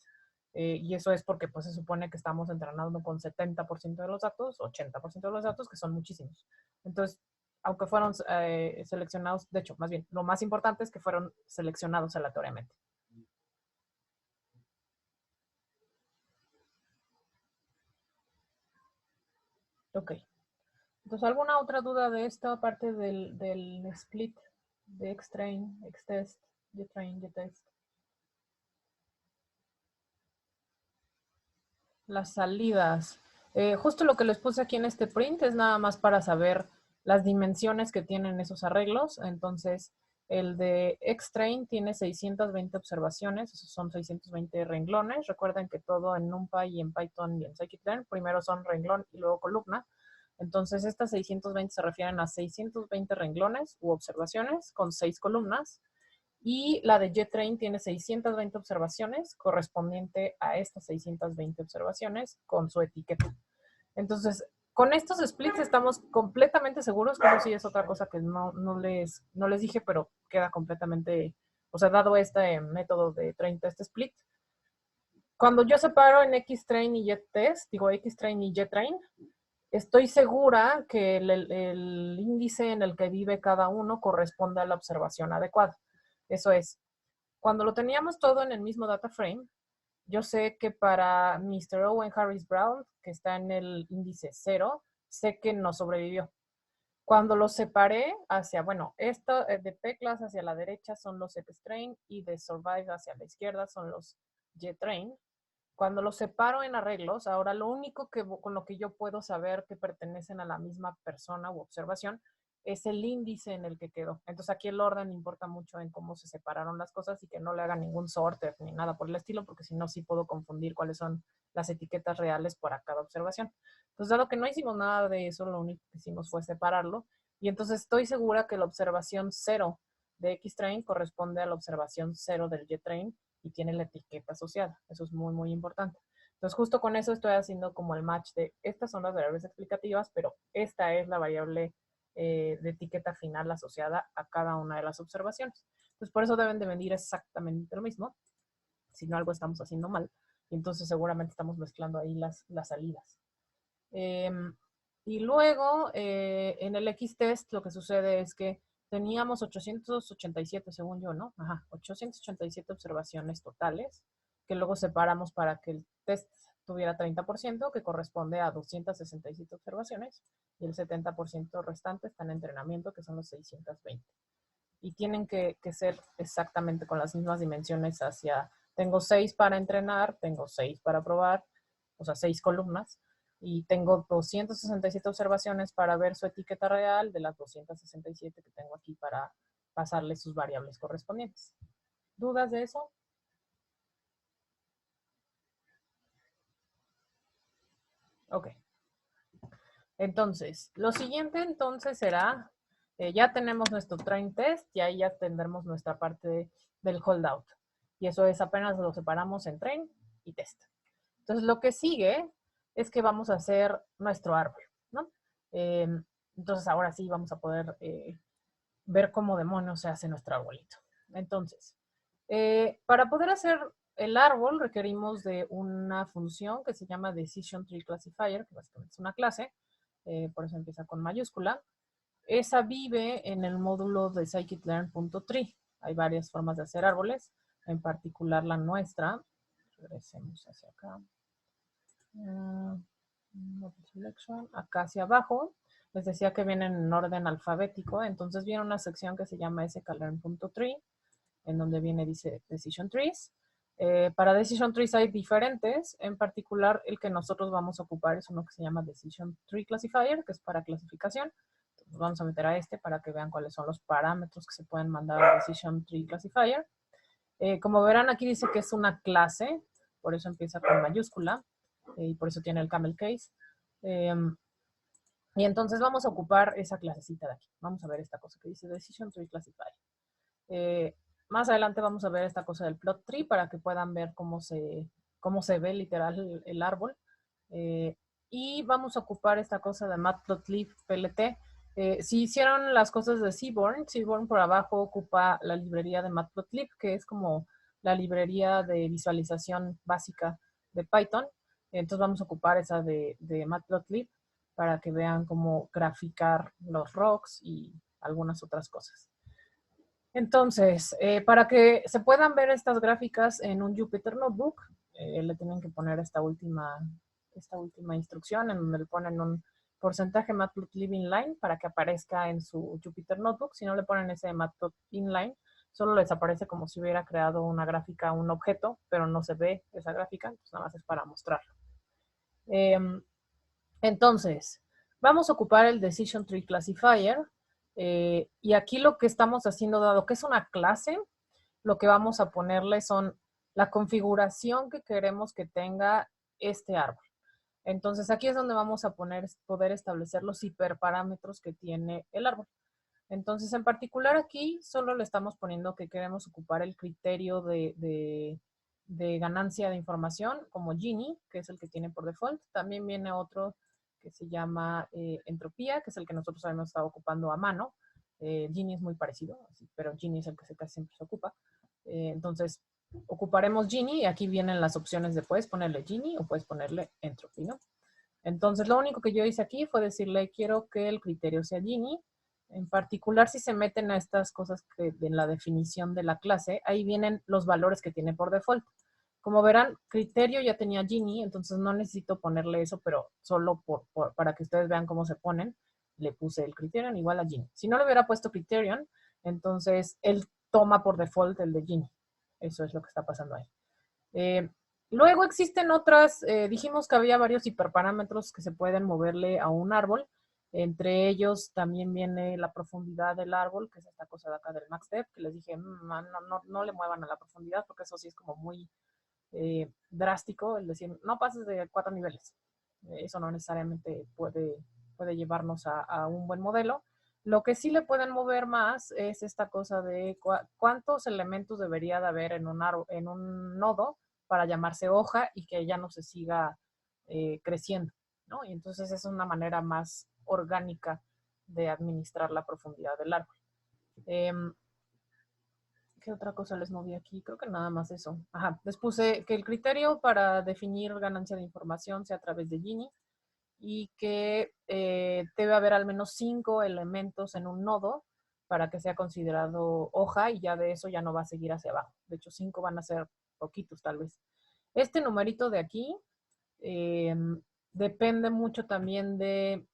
Y eso es porque pues se supone que estamos entrenando con 70% de los datos, 80% de los datos, que son muchísimos. Entonces, aunque fueron seleccionados, de hecho, más bien, lo más importante es que fueron seleccionados aleatoriamente. Ok. Entonces, ¿alguna otra duda de esta parte del split de xtrain, xtest, gtrain, gtest? Las salidas. Justo lo que les puse aquí en este print es nada más para saber las dimensiones que tienen esos arreglos. Entonces, el de xtrain tiene 620 observaciones, esos son 620 renglones. Recuerden que todo en NumPy y en Python y en scikit-learn primero son renglón y luego columna. Entonces, estas 620 se refieren a 620 renglones u observaciones con 6 columnas. Y la de JetTrain tiene 620 observaciones, correspondiente a estas 620 observaciones con su etiqueta. Entonces, con estos splits estamos completamente seguros, que eso sí es otra cosa que no les dije, pero queda completamente, o sea, dado este método de train test split. Cuando yo separo en xtrain y jettest, digo xtrain y JetTrain, estoy segura que el índice en el que vive cada uno corresponde a la observación adecuada. Eso es, cuando lo teníamos todo en el mismo data frame, yo sé que para Mr. Owen Harris Brown, que está en el índice 0, sé que no sobrevivió. Cuando lo separé hacia, bueno, esto de P-Class hacia la derecha son los xtrain y de Survive hacia la izquierda son los JTrain. Cuando los separo en arreglos, ahora lo único con lo que yo puedo saber que pertenecen a la misma persona u observación es el índice en el que quedó. Entonces aquí el orden importa mucho en cómo se separaron las cosas y que no le haga ningún sorter ni nada por el estilo, porque si no sí puedo confundir cuáles son las etiquetas reales para cada observación. Entonces, dado que no hicimos nada de eso, lo único que hicimos fue separarlo. Y entonces estoy segura que la observación 0 de xtrain corresponde a la observación 0 del JTrain y tiene la etiqueta asociada. Eso es muy, muy importante. Entonces, justo con eso estoy haciendo como el match de estas son las variables explicativas, pero esta es la variable de etiqueta final asociada a cada una de las observaciones. Entonces, por eso deben de medir exactamente lo mismo. Si no, algo estamos haciendo mal. Y entonces, seguramente estamos mezclando ahí las salidas. Y luego, en el xtest, lo que sucede es que teníamos 887, según yo, ¿no? Ajá, 887 observaciones totales, que luego separamos para que el test tuviera 30%, que corresponde a 267 observaciones, y el 70% restante está en entrenamiento, que son los 620. Y tienen que ser exactamente con las mismas dimensiones hacia, tengo 6 para entrenar, tengo 6 para probar, o sea, 6 columnas, y tengo 267 observaciones para ver su etiqueta real de las 267 que tengo aquí para pasarle sus variables correspondientes. ¿Dudas de eso? Ok. Entonces, lo siguiente entonces será, ya tenemos nuestro train test y ahí ya tendremos nuestra parte del holdout. Y eso es apenas lo separamos en train y test. Entonces, lo que sigue es que vamos a hacer nuestro árbol, ¿no? Entonces, ahora sí vamos a poder ver cómo demonios se hace nuestro arbolito. Entonces, para poder hacer el árbol requerimos de una función que se llama Decision Tree Classifier, que básicamente es una clase, por eso empieza con mayúscula. Esa vive en el módulo de scikit-learn.tree. Hay varias formas de hacer árboles, en particular la nuestra. Regresemos hacia acá. Acá hacia abajo. Les decía que vienen en orden alfabético, entonces viene una sección que se llama sklearn.tree, en donde viene, dice Decision Trees. Para Decision Trees hay diferentes, en particular el que nosotros vamos a ocupar es uno que se llama Decision Tree Classifier, que es para clasificación. Entonces vamos a meter a este para que vean cuáles son los parámetros que se pueden mandar a Decision Tree Classifier. Como verán, aquí dice que es una clase, por eso empieza con mayúscula, y por eso tiene el camel case. Y entonces vamos a ocupar esa clasecita de aquí. Vamos a ver esta cosa que dice Decision Tree Classifier. Más adelante vamos a ver esta cosa del plot tree para que puedan ver cómo se ve literal el árbol. Y vamos a ocupar esta cosa de matplotlib PLT. Si hicieron las cosas de Seaborn por abajo ocupa la librería de matplotlib, que es como la librería de visualización básica de Python. Entonces vamos a ocupar esa de matplotlib para que vean cómo graficar los rocks y algunas otras cosas. Entonces, para que se puedan ver estas gráficas en un Jupyter Notebook, le tienen que poner esta última instrucción en donde le ponen un porcentaje matplotlib inline para que aparezca en su Jupyter Notebook. Si no le ponen ese matplotlib inline, solo les aparece como si hubiera creado una gráfica, un objeto, pero no se ve esa gráfica, entonces nada más es para mostrarlo. Entonces, vamos a ocupar el Decision Tree Classifier. Y aquí lo que estamos haciendo, dado que es una clase, lo que vamos a ponerle son la configuración que queremos que tenga este árbol. Entonces aquí es donde vamos a poder establecer los hiperparámetros que tiene el árbol. Entonces en particular aquí solo le estamos poniendo que queremos ocupar el criterio de ganancia de información como Gini, que es el que tiene por default. También viene otro que se llama entropía, que es el que nosotros habíamos estado ocupando a mano. Gini es muy parecido, pero Gini es el que casi siempre se ocupa. Entonces, ocuparemos Gini y aquí vienen las opciones de puedes ponerle Gini o puedes ponerle entropy, ¿no? Entonces, lo único que yo hice aquí fue decirle quiero que el criterio sea Gini. En particular, si se meten a estas cosas que en la definición de la clase, ahí vienen los valores que tiene por default. Como verán, criterio ya tenía Gini, entonces no necesito ponerle eso, pero solo para que ustedes vean cómo se ponen, le puse el criterion igual a Gini. Si no le hubiera puesto criterion, entonces él toma por default el de Gini. Eso es lo que está pasando ahí. Luego existen otras, dijimos que había varios hiperparámetros que se pueden moverle a un árbol. Entre ellos también viene la profundidad del árbol, que es esta cosa de acá del MaxDepth, que les dije, no le muevan a la profundidad, porque eso sí es como muy drástico, el decir, no pases de 4 niveles. Eso no necesariamente puede llevarnos a un buen modelo. Lo que sí le pueden mover más es esta cosa de cuántos elementos debería de haber en un nodo para llamarse hoja y que ya no se siga creciendo, ¿no? Y entonces es una manera más orgánica de administrar la profundidad del árbol. ¿Qué otra cosa les moví aquí? Creo que nada más eso. Ajá, les puse que el criterio para definir ganancia de información sea a través de Gini y que debe haber al menos 5 elementos en un nodo para que sea considerado hoja y ya de eso ya no va a seguir hacia abajo. De hecho, 5 van a ser poquitos tal vez. Este numerito de aquí depende mucho también del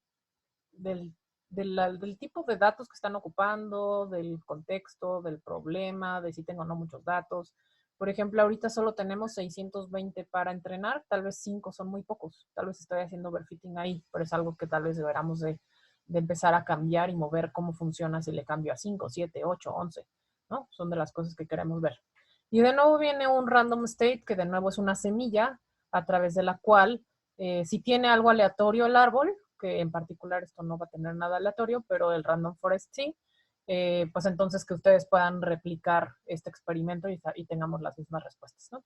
tipo de datos que están ocupando, del contexto, del problema, de si tengo o no muchos datos. Por ejemplo, ahorita solo tenemos 620 para entrenar, tal vez 5 son muy pocos. Tal vez estoy haciendo overfitting ahí, pero es algo que tal vez deberíamos de empezar a cambiar y mover cómo funciona si le cambio a 5, 7, 8, 11, ¿no? Son de las cosas que queremos ver. Y de nuevo viene un random state, que de nuevo es una semilla a través de la cual, si tiene algo aleatorio el árbol, que en particular esto no va a tener nada aleatorio, pero el random forest sí, pues entonces que ustedes puedan replicar este experimento y tengamos las mismas respuestas, ¿no?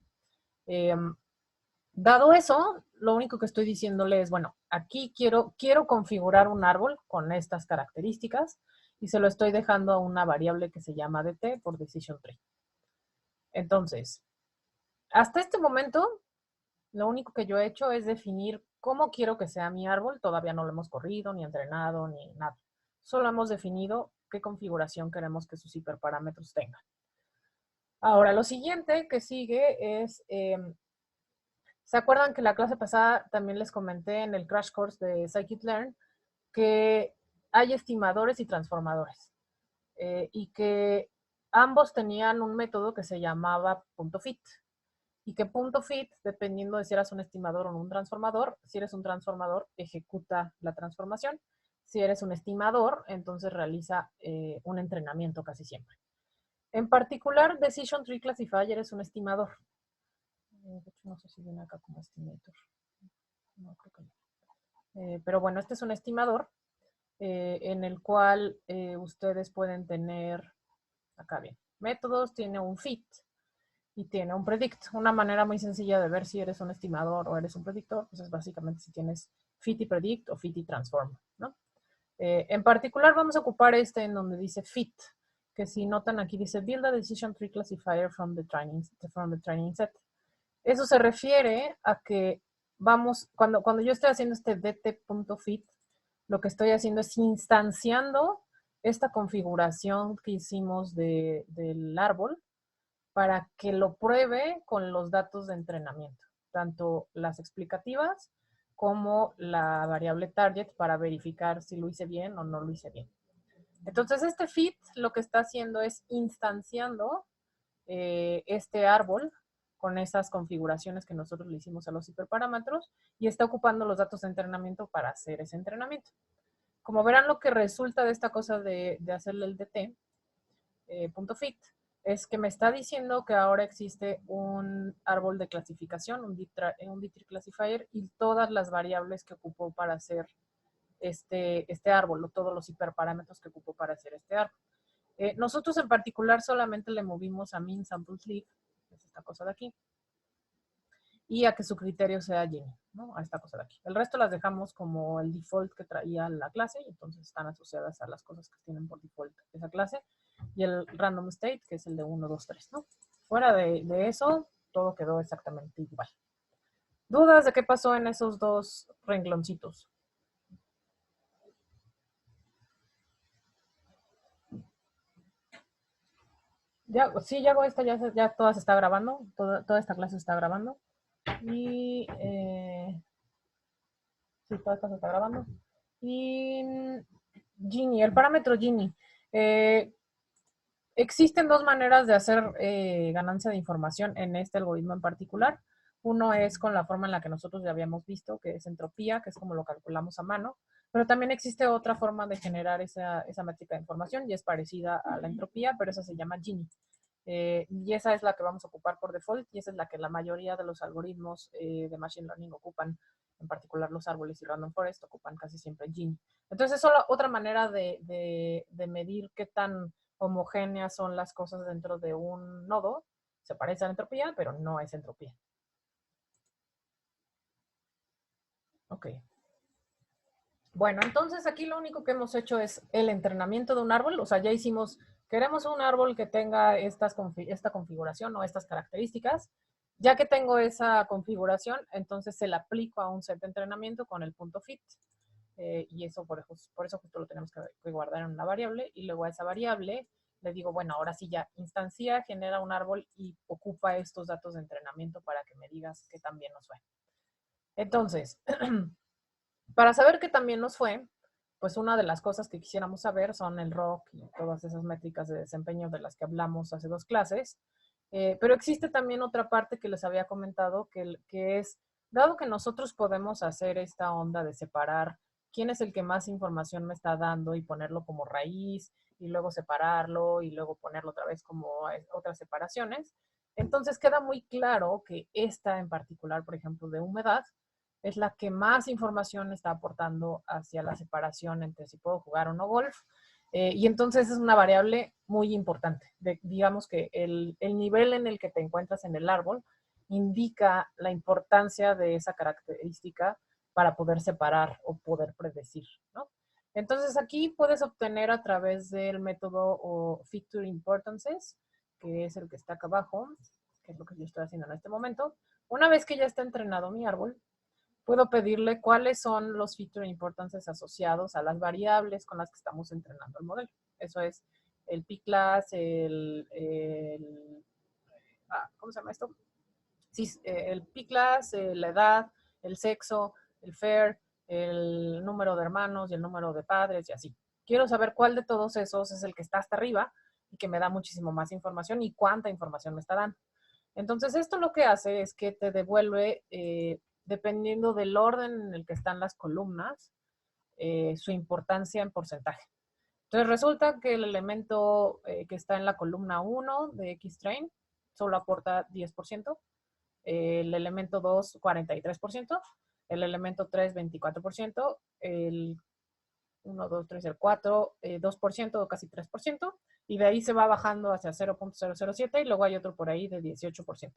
Dado eso, lo único que estoy diciéndole es, bueno, aquí quiero configurar un árbol con estas características y se lo estoy dejando a una variable que se llama dt por decision tree. Entonces, hasta este momento, lo único que yo he hecho es definir cómo quiero que sea mi árbol. Todavía no lo hemos corrido, ni entrenado, ni nada. Solo hemos definido qué configuración queremos que sus hiperparámetros tengan. Ahora, lo siguiente que sigue es, ¿se acuerdan que la clase pasada también les comenté en el crash course de Scikit-Learn que hay estimadores y transformadores? Y que ambos tenían un método que se llamaba .fit. Y que .fit, dependiendo de si eras un estimador o un transformador, si eres un transformador, ejecuta la transformación. Si eres un estimador, entonces realiza un entrenamiento casi siempre. En particular, Decision Tree Classifier es un estimador. De hecho, no sé si viene acá como estimator. No, creo que no. Pero bueno, este es un estimador en el cual ustedes pueden tener, acá bien, métodos, tiene un fit y tiene un predict. Una manera muy sencilla de ver si eres un estimador o eres un predictor, pues es básicamente si tienes fit y predict o fit y transform, ¿no? En particular vamos a ocupar este en donde dice fit, que si notan aquí dice build a decision tree classifier from the training set. Eso se refiere a que vamos, cuando yo estoy haciendo este dt.fit, lo que estoy haciendo es instanciando esta configuración que hicimos del árbol para que lo pruebe con los datos de entrenamiento, tanto las explicativas como la variable target para verificar si lo hice bien o no lo hice bien. Entonces, este fit lo que está haciendo es instanciando este árbol con esas configuraciones que nosotros le hicimos a los hiperparámetros y está ocupando los datos de entrenamiento para hacer ese entrenamiento. Como verán, lo que resulta de esta cosa de hacerle el dt, .fit, es que me está diciendo que ahora existe un árbol de clasificación, un D-tree classifier, y todas las variables que ocupó para hacer este árbol, o todos los hiperparámetros que ocupó para hacer este árbol. Nosotros en particular solamente le movimos a min samples leaf, que es esta cosa de aquí, y a que su criterio sea Gini, ¿no? A esta cosa de aquí. El resto las dejamos como el default que traía la clase, y entonces están asociadas a las cosas que tienen por default esa clase, y el random state, que es el de 1, 2, 3, ¿no? Fuera de eso, todo quedó exactamente igual. ¿Dudas de qué pasó en esos dos rengloncitos? Ya, sí, ya hago esta, ya toda se está grabando, toda esta clase se está grabando. Y sí, toda esta se está grabando. Y Gini, el parámetro Gini. Existen dos maneras de hacer ganancia de información en este algoritmo en particular. Uno es con la forma en la que nosotros ya habíamos visto, que es entropía, que es como lo calculamos a mano. Pero también existe otra forma de generar esa métrica de información y es parecida a la entropía, pero esa se llama Gini. Y esa es la que vamos a ocupar por default y esa es la que la mayoría de los algoritmos de Machine Learning ocupan, en particular los árboles y Random Forest ocupan casi siempre Gini. Entonces es solo otra manera de medir qué tan homogéneas son las cosas dentro de un nodo. Se parece a la entropía, pero no es entropía. Ok. Bueno, entonces aquí lo único que hemos hecho es el entrenamiento de un árbol. O sea, ya hicimos, queremos un árbol que tenga esta configuración o estas características. Ya que tengo esa configuración, entonces se la aplico a un set de entrenamiento con el .fit. Y eso por eso justo lo tenemos que guardar en una variable. Y luego a esa variable le digo, bueno, ahora sí ya, instancia, genera un árbol y ocupa estos datos de entrenamiento para que me digas qué tan bien nos fue. Entonces, para saber qué tan bien nos fue, pues una de las cosas que quisiéramos saber son el ROC y todas esas métricas de desempeño de las que hablamos hace 2 clases. Pero existe también otra parte que les había comentado, que es, dado que nosotros podemos hacer esta onda de separar quién es el que más información me está dando y ponerlo como raíz, y luego separarlo, y luego ponerlo otra vez como otras separaciones, entonces queda muy claro que esta en particular, por ejemplo, de humedad, es la que más información está aportando hacia la separación entre si puedo jugar o no golf. Y entonces es una variable muy importante. Digamos que el nivel en el que te encuentras en el árbol indica la importancia de esa característica para poder separar o poder predecir, ¿no? Entonces aquí puedes obtener a través del método o Feature Importances, que es el que está acá abajo, que es lo que yo estoy haciendo en este momento. Una vez que ya está entrenado mi árbol, puedo pedirle cuáles son los feature importances asociados a las variables con las que estamos entrenando el modelo. Eso es el P-class, ¿cómo se llama esto? Sí, el P-class, la edad, el sexo, el FAIR, el número de hermanos y el número de padres y así. Quiero saber cuál de todos esos es el que está hasta arriba y que me da muchísimo más información y cuánta información me está dando. Entonces, esto lo que hace es que te devuelve, dependiendo del orden en el que están las columnas, su importancia en porcentaje. Entonces, resulta que el elemento que está en la columna 1 de X-Train solo aporta 10%, el elemento 2, 43%, el elemento 3, 24%, el 1, 2, 3, el 4, 2% o casi 3%, y de ahí se va bajando hacia 0.007 y luego hay otro por ahí de 18%.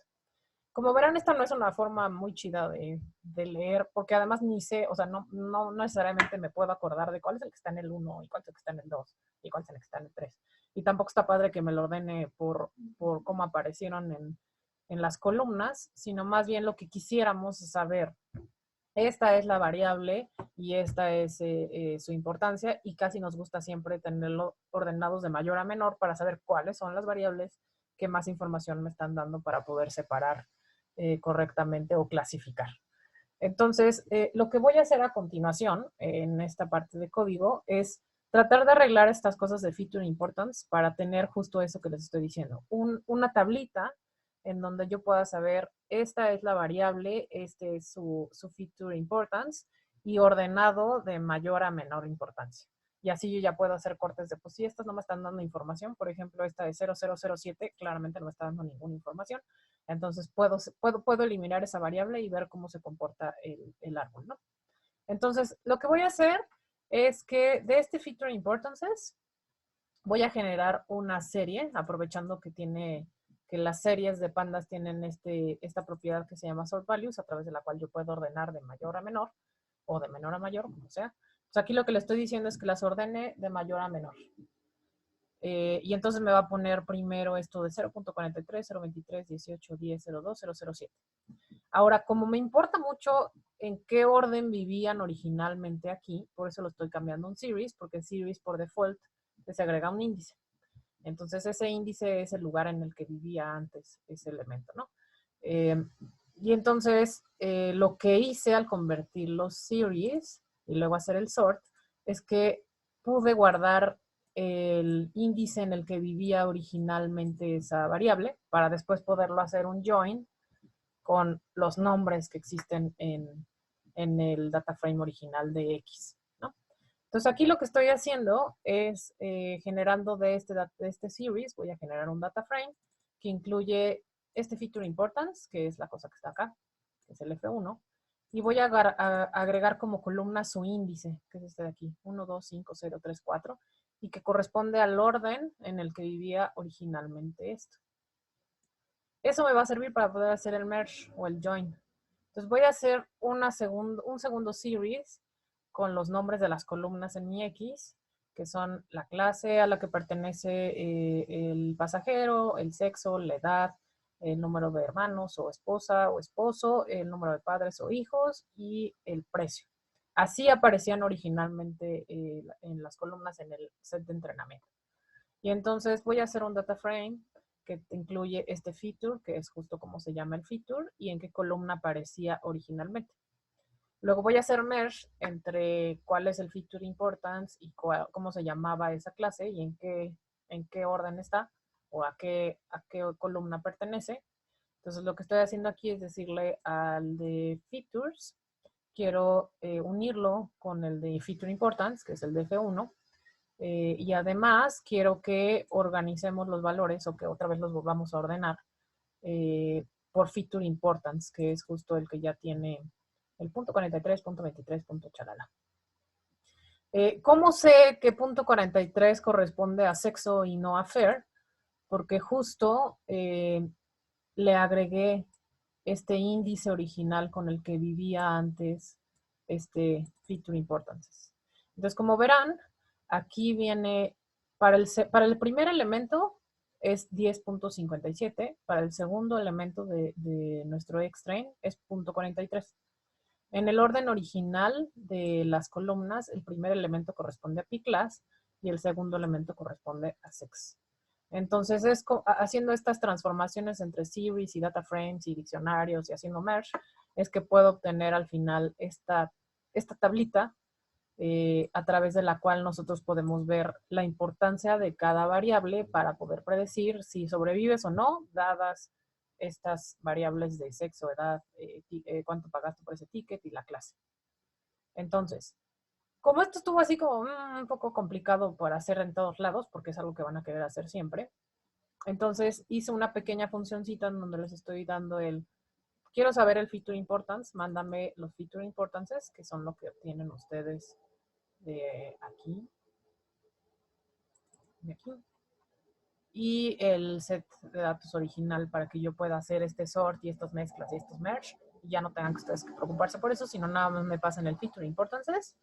Como verán, esta no es una forma muy chida de leer, porque además ni sé, o sea, no necesariamente me puedo acordar de cuál es el que está en el 1 y cuál es el que está en el 2 y cuál es el que está en el 3. Y tampoco está padre que me lo ordene por cómo aparecieron en las columnas, sino más bien lo que quisiéramos saber. Esta es la variable y esta es su importancia, y casi nos gusta siempre tenerlo ordenados de mayor a menor para saber cuáles son las variables que más información me están dando para poder separar correctamente o clasificar. Entonces, lo que voy a hacer a continuación en esta parte de código es tratar de arreglar estas cosas de feature importance para tener justo eso que les estoy diciendo. Una tablita en donde yo pueda saber, esta es la variable, este es su feature importance, y ordenado de mayor a menor importancia. Y así yo ya puedo hacer cortes de, pues si estas no me están dando información, por ejemplo, esta de 0007 claramente no me está dando ninguna información, entonces puedo eliminar esa variable y ver cómo se comporta el árbol, ¿no? Entonces, lo que voy a hacer es que de este feature importances voy a generar una serie, aprovechando que las series de pandas tienen esta propiedad que se llama sort values, a través de la cual yo puedo ordenar de mayor a menor o de menor a mayor, como sea. Pues aquí lo que le estoy diciendo es que las ordene de mayor a menor. Y entonces me va a poner primero esto de 0.43, 0.23, 18, 10, 02, 007. Ahora, como me importa mucho en qué orden vivían originalmente aquí, por eso lo estoy cambiando a un series, porque el series por default les agrega un índice. Entonces ese índice es el lugar en el que vivía antes ese elemento, ¿no? Y entonces lo que hice al convertir los series y luego hacer el sort es que pude guardar el índice en el que vivía originalmente esa variable para después poderlo hacer un join con los nombres que existen en el data frame original de X, ¿no? Entonces aquí lo que estoy haciendo es generando de este series, voy a generar un data frame que incluye este feature importance, que es la cosa que está acá, que es el F1, y voy a agregar como columna su índice, que es este de aquí, 1, 2, 5, 0, 3, 4, y que corresponde al orden en el que vivía originalmente esto. Eso me va a servir para poder hacer el merge o el join. Entonces voy a hacer un segundo series con los nombres de las columnas en mi X, que son la clase a la que pertenece el pasajero, el sexo, la edad, el número de hermanos o esposa o esposo, el número de padres o hijos y el precio. Así aparecían originalmente en las columnas en el set de entrenamiento. Y entonces voy a hacer un data frame que incluye este feature, que es justo como se llama el feature, y en qué columna aparecía originalmente. Luego voy a hacer merge entre cuál es el feature importance y cómo se llamaba esa clase y en qué orden está o a qué columna pertenece. Entonces lo que estoy haciendo aquí es decirle al de features, quiero unirlo con el de feature importance, que es el de F1, y además quiero que organicemos los valores o que otra vez los volvamos a ordenar por feature importance, que es justo el que ya tiene el punto 43, punto 23, punto chalala. ¿Cómo sé que punto 43 corresponde a sexo y no a fair? Porque justo le agregué este índice original con el que vivía antes este feature importances. Entonces, como verán, aquí viene, para el primer elemento es 10.57, para el segundo elemento de nuestro xtrain es punto 43. En el orden original de las columnas, el primer elemento corresponde a pclass y el segundo elemento corresponde a sex. Entonces, haciendo estas transformaciones entre series y data frames y diccionarios y haciendo merge, es que puedo obtener al final esta tablita a través de la cual nosotros podemos ver la importancia de cada variable para poder predecir si sobrevives o no, dadas estas variables de sexo, edad, cuánto pagaste por ese ticket y la clase. Entonces, como esto estuvo así como un poco complicado para hacer en todos lados, porque es algo que van a querer hacer siempre, entonces hice una pequeña funcioncita en donde les estoy dando quiero saber el feature importance, mándame los feature importances, que son lo que obtienen ustedes de aquí, y el set de datos original para que yo pueda hacer este sort y estas mezclas y estos merge, y ya no tengan ustedes que preocuparse por eso, sino nada más me pasan el feature importances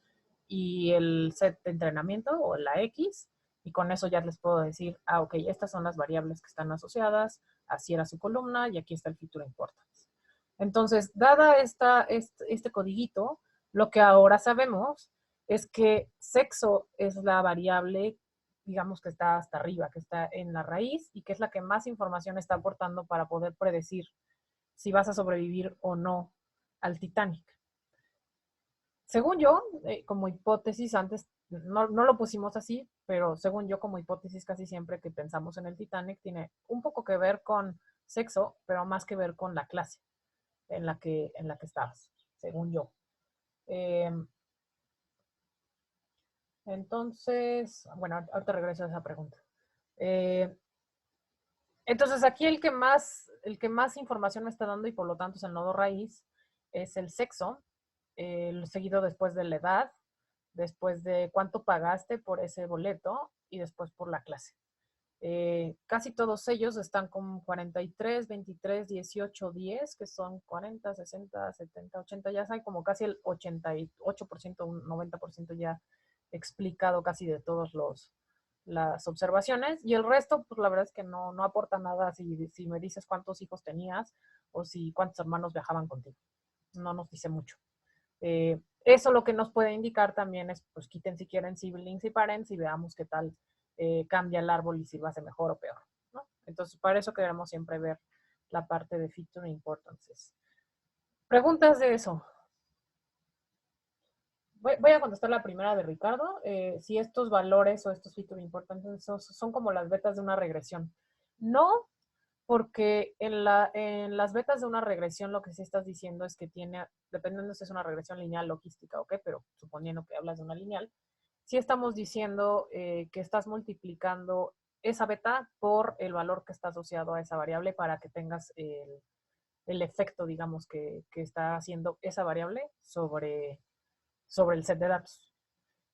y el set de entrenamiento o la X, y con eso ya les puedo decir, ok, estas son las variables que están asociadas, así era su columna y aquí está el feature importance. Entonces, dada este codiguito, lo que ahora sabemos es que sexo es la variable, digamos, que está hasta arriba, que está en la raíz y que es la que más información está aportando para poder predecir si vas a sobrevivir o no al Titanic. Según yo, como hipótesis, antes no lo pusimos así, pero según yo, como hipótesis, casi siempre que pensamos en el Titanic tiene un poco que ver con sexo, pero más que ver con la clase en la que estabas, según yo. Entonces, bueno, ahorita regreso a esa pregunta. Entonces, aquí el que más información me está dando y por lo tanto es el nodo raíz, es el sexo, seguido después de la edad, después de cuánto pagaste por ese boleto y después por la clase. Casi todos ellos están con 43, 23, 18, 10, que son 40, 60, 70, 80, ya saben, como casi el 88%, un 90% ya explicado casi de todas las observaciones, y el resto, pues la verdad es que no aporta nada si me dices cuántos hijos tenías o si cuántos hermanos viajaban contigo. No nos dice mucho. Eso lo que nos puede indicar también es, pues quiten si quieren siblings y parents y veamos qué tal cambia el árbol y si lo hace mejor o peor, ¿no? Entonces, para eso queremos siempre ver la parte de feature importances. ¿Preguntas de eso? Voy a contestar la primera de Ricardo. Si estos valores o estos feature importantes son como las betas de una regresión. No, porque en las betas de una regresión lo que sí estás diciendo es que tiene, dependiendo si es una regresión lineal logística o qué, pero suponiendo que hablas de una lineal, sí estamos diciendo que estás multiplicando esa beta por el valor que está asociado a esa variable para que tengas el efecto, digamos, que está haciendo esa variable sobre el set de datos.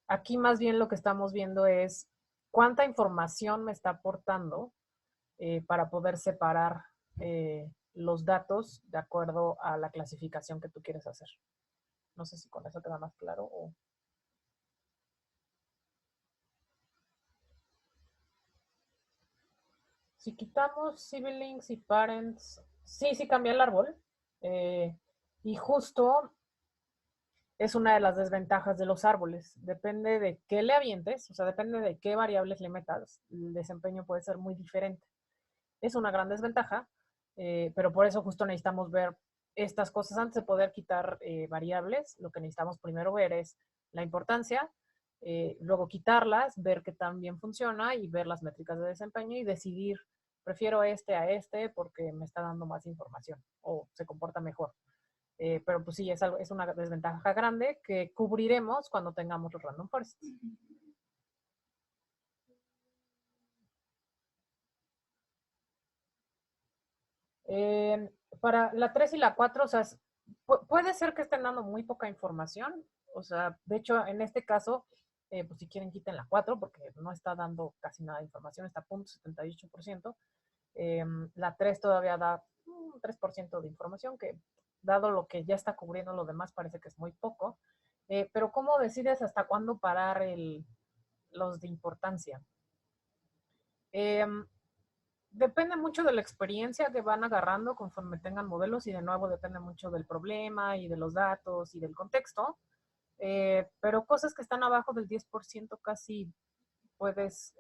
Aquí más bien lo que estamos viendo es cuánta información me está aportando para poder separar los datos de acuerdo a la clasificación que tú quieres hacer. No sé si con eso queda más claro o... Si quitamos siblings y parents, sí cambia el árbol. Y justo es una de las desventajas de los árboles. Depende de qué le avientes, o sea, depende de qué variables le metas, el desempeño puede ser muy diferente. Es una gran desventaja, pero por eso justo necesitamos ver estas cosas antes de poder quitar variables. Lo que necesitamos primero ver es la importancia, luego quitarlas, ver qué tan bien funciona y ver las métricas de desempeño y decidir, prefiero este a este porque me está dando más información o se comporta mejor. Pero pues sí, es una desventaja grande que cubriremos cuando tengamos los random forests. Para la 3 y la 4, o sea, puede ser que estén dando muy poca información. O sea, de hecho, en este caso, pues si quieren quiten la 4 porque no está dando casi nada de información, está a 0.78%. La 3 todavía da un 3% de información, que dado lo que ya está cubriendo lo demás, parece que es muy poco. Pero ¿cómo decides hasta cuándo parar los de importancia? Depende mucho de la experiencia que van agarrando conforme tengan modelos y de nuevo depende mucho del problema y de los datos y del contexto. Pero cosas que están abajo del 10% casi puedes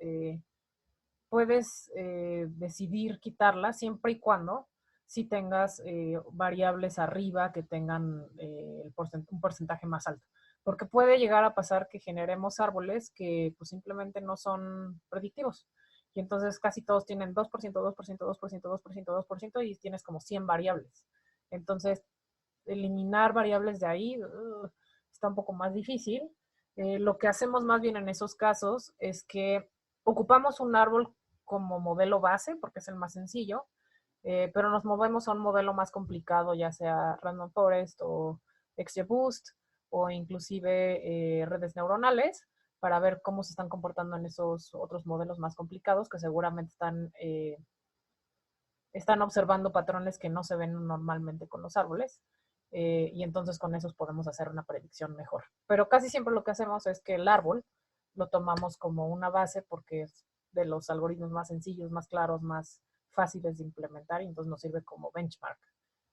decidir quitarlas siempre y cuando si tengas variables arriba que tengan un porcentaje más alto. Porque puede llegar a pasar que generemos árboles que pues, simplemente no son predictivos. Y entonces casi todos tienen 2%, 2%, 2%, 2%, 2% y tienes como 100 variables. Entonces, eliminar variables de ahí está un poco más difícil. Lo que hacemos más bien en esos casos es que ocupamos un árbol como modelo base, porque es el más sencillo, pero nos movemos a un modelo más complicado, ya sea Random Forest o XGBoost o inclusive redes neuronales, para ver cómo se están comportando en esos otros modelos más complicados que seguramente están observando patrones que no se ven normalmente con los árboles. Y entonces con esos podemos hacer una predicción mejor. Pero casi siempre lo que hacemos es que el árbol lo tomamos como una base porque es de los algoritmos más sencillos, más claros, más fáciles de implementar y entonces nos sirve como benchmark.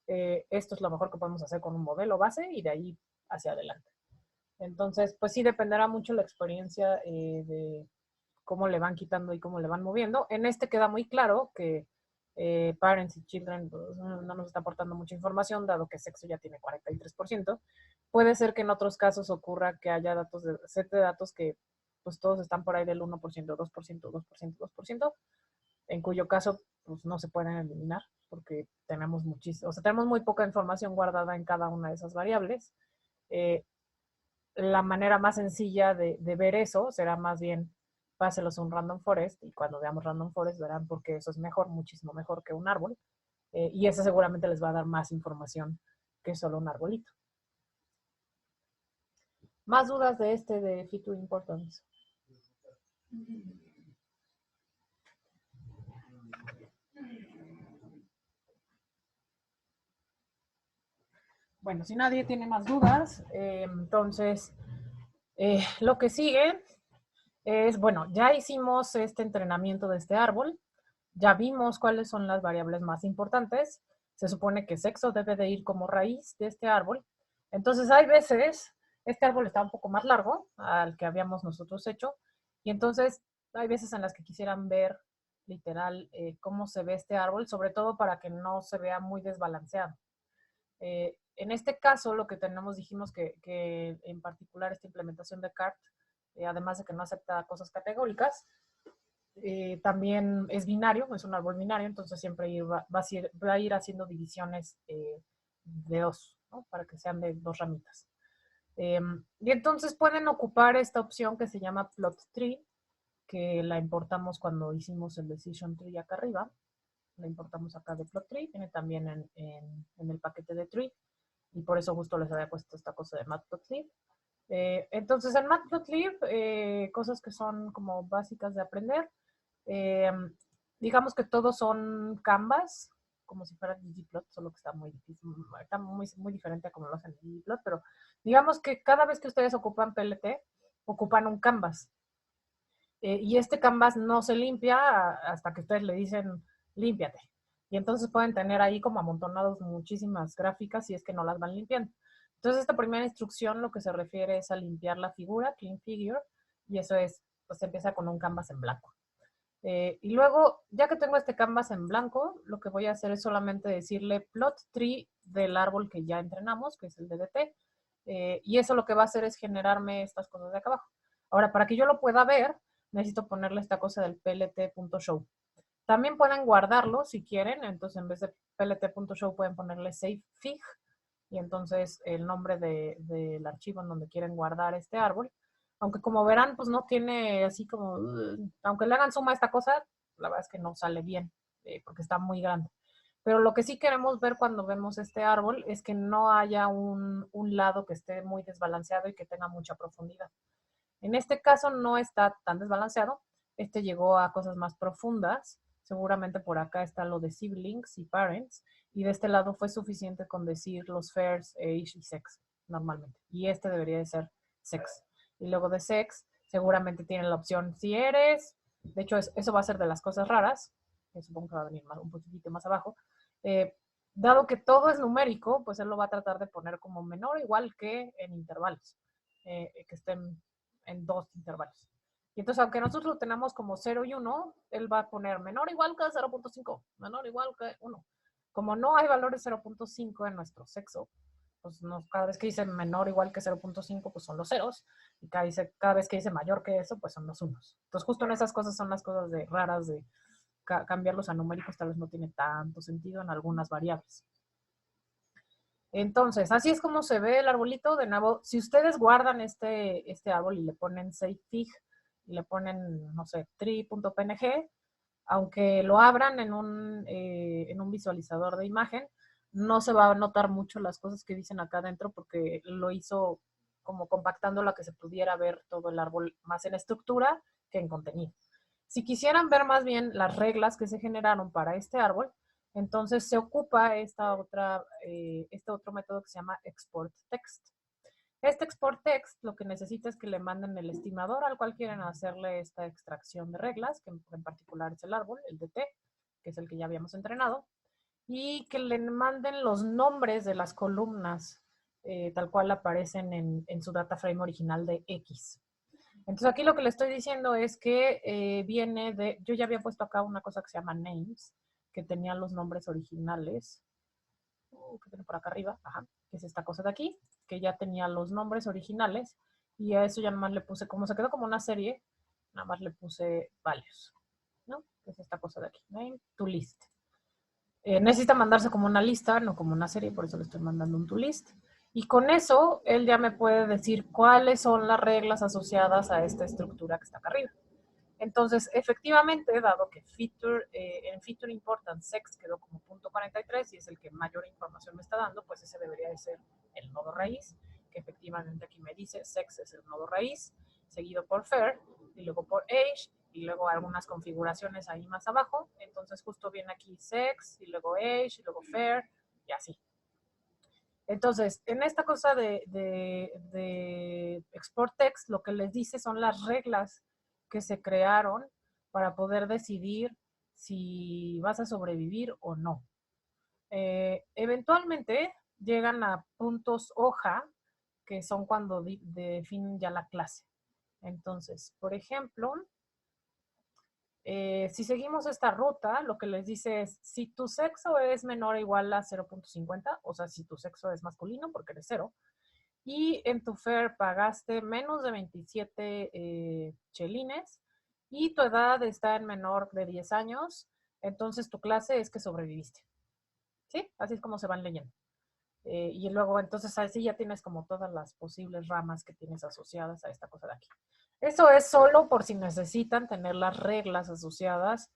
Esto es lo mejor que podemos hacer con un modelo base y de ahí hacia adelante. Entonces, pues sí dependerá mucho la experiencia de cómo le van quitando y cómo le van moviendo. En este queda muy claro que Parents y Children pues, no nos está aportando mucha información, dado que sexo ya tiene 43%. Puede ser que en otros casos ocurra que haya set de datos que pues todos están por ahí del 1%, 2%, 2%, 2%, en cuyo caso pues no se pueden eliminar porque tenemos tenemos muy poca información guardada en cada una de esas variables. La manera más sencilla de ver eso será más bien páselos a un random forest y cuando veamos random forest verán por qué eso es mejor, muchísimo mejor que un árbol y eso seguramente les va a dar más información que solo un arbolito. ¿Más dudas de de Feature Importance? Bueno, si nadie tiene más dudas, entonces lo que sigue es, bueno, ya hicimos este entrenamiento de este árbol, ya vimos cuáles son las variables más importantes, se supone que sexo debe de ir como raíz de este árbol, entonces hay veces, este árbol está un poco más largo al que habíamos nosotros hecho, y entonces hay veces en las que quisieran ver literal cómo se ve este árbol, sobre todo para que no se vea muy desbalanceado. En este caso, lo que tenemos, dijimos que en particular esta implementación de CART, además de que no acepta cosas categóricas, también es binario, es un árbol binario, entonces siempre va a ir haciendo divisiones de dos, ¿no? Para que sean de dos ramitas. Y entonces pueden ocupar esta opción que se llama Plot Tree, que la importamos cuando hicimos el Decision Tree acá arriba. La importamos acá de Plot Tree, viene también en el paquete de Tree, y por eso justo les había puesto esta cosa de Matplotlib. Entonces en Matplotlib, cosas que son como básicas de aprender, digamos que todos son canvas, como si fuera ggplot, solo que está muy difícil, está muy diferente a como lo hacen en ggplot, pero digamos que cada vez que ustedes ocupan PLT, ocupan un canvas. Y este canvas no se limpia hasta que ustedes le dicen, límpiate. Y entonces pueden tener ahí como amontonados muchísimas gráficas si es que no las van limpiando. Entonces, esta primera instrucción lo que se refiere es a limpiar la figura, clean figure, y eso es, pues empieza con un canvas en blanco. Y luego, ya que tengo este canvas en blanco, lo que voy a hacer es solamente decirle plot tree del árbol que ya entrenamos, que es el DDT, y eso lo que va a hacer es generarme estas cosas de acá abajo. Ahora, para que yo lo pueda ver, necesito ponerle esta cosa del plt.show. También pueden guardarlo si quieren, entonces en vez de plt.show pueden ponerle savefig, y entonces el nombre del archivo en donde quieren guardar este árbol. Aunque como verán, pues no tiene así como, aunque le hagan suma a esta cosa, la verdad es que no sale bien, porque está muy grande. Pero lo que sí queremos ver cuando vemos este árbol es que no haya un lado que esté muy desbalanceado y que tenga mucha profundidad. En este caso no está tan desbalanceado, este llegó a cosas más profundas, seguramente por acá está lo de siblings y parents, y de este lado fue suficiente con decir los fairs, age y sex, normalmente. Y este debería de ser sex. Y luego de sex, seguramente tienen la opción si eres, de hecho eso va a ser de las cosas raras, que supongo que va a venir un poquitito más abajo. Dado que todo es numérico, pues él lo va a tratar de poner como menor o igual que en intervalos, que estén en 2 intervalos. Y entonces, aunque nosotros lo tenemos como 0 y 1, él va a poner menor o igual que 0.5, menor o igual que 1. Como no hay valores 0.5 en nuestro sexo, pues cada vez que dice menor o igual que 0.5, pues son los ceros. Y cada vez que dice mayor que eso, pues son los unos. Entonces, justo en esas cosas son las cosas raras de cambiarlos a numéricos, tal vez no tiene tanto sentido en algunas variables. Entonces, así es como se ve el arbolito. De nuevo, si ustedes guardan este árbol y le ponen savefig y le ponen, no sé, tree.png, aunque lo abran en un visualizador de imagen, no se va a notar mucho las cosas que dicen acá adentro porque lo hizo como compactando la que se pudiera ver todo el árbol más en estructura que en contenido. Si quisieran ver más bien las reglas que se generaron para este árbol, entonces se ocupa este otro método que se llama export text. Este export text lo que necesita es que le manden el estimador al cual quieren hacerle esta extracción de reglas, que en particular es el árbol, el DT, que es el que ya habíamos entrenado, y que le manden los nombres de las columnas tal cual aparecen en su data frame original de X. Entonces aquí lo que le estoy diciendo es que viene de, yo ya había puesto acá una cosa que se llama names, que tenía los nombres originales, que tiene por acá arriba, ajá, que es esta cosa de aquí, que ya tenía los nombres originales, y a eso ya nada más le puse, como se quedó como una serie, nada más le puse values, ¿no? Que es esta cosa de aquí, name to list. Necesita mandarse como una lista, no como una serie, por eso le estoy mandando un to list. Y con eso, él ya me puede decir cuáles son las reglas asociadas a esta estructura que está acá arriba. Entonces, efectivamente, dado que en feature importance sex quedó como .43 y es el que mayor información me está dando, pues ese debería de ser el nodo raíz, que efectivamente aquí me dice sex es el nodo raíz, seguido por fair, y luego por age, y luego algunas configuraciones ahí más abajo. Entonces justo viene aquí sex, y luego age, y luego fair, y así. Entonces, en esta cosa de export text, lo que les dice son las reglas que se crearon para poder decidir si vas a sobrevivir o no. Eventualmente llegan a puntos hoja, que son cuando definen ya la clase. Entonces, por ejemplo, si seguimos esta ruta, lo que les dice es, si tu sexo es menor o igual a 0.50, o sea, si tu sexo es masculino, porque eres 0, y en tu FAIR pagaste menos de 27 chelines, y tu edad está en menor de 10 años, entonces tu clase es que sobreviviste. ¿Sí? Así es como se van leyendo. Y luego, entonces, así ya tienes como todas las posibles ramas que tienes asociadas a esta cosa de aquí. Eso es solo por si necesitan tener las reglas asociadas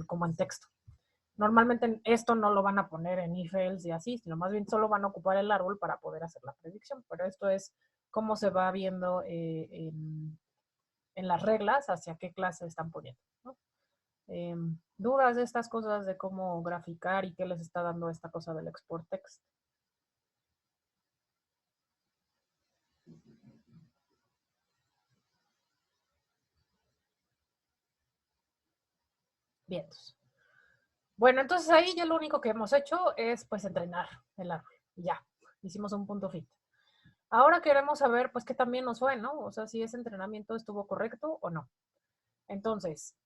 como en texto. Normalmente esto no lo van a poner en if-else y así, sino más bien solo van a ocupar el árbol para poder hacer la predicción. Pero esto es cómo se va viendo en las reglas hacia qué clase están poniendo, ¿no? ¿Dudas de estas cosas de cómo graficar y qué les está dando esta cosa del export text? Bien. Bueno, entonces ahí ya lo único que hemos hecho es pues entrenar el árbol. Ya, hicimos un punto fit. Ahora queremos saber, pues, qué también nos fue, ¿no? O sea, si ese entrenamiento estuvo correcto o no. Entonces,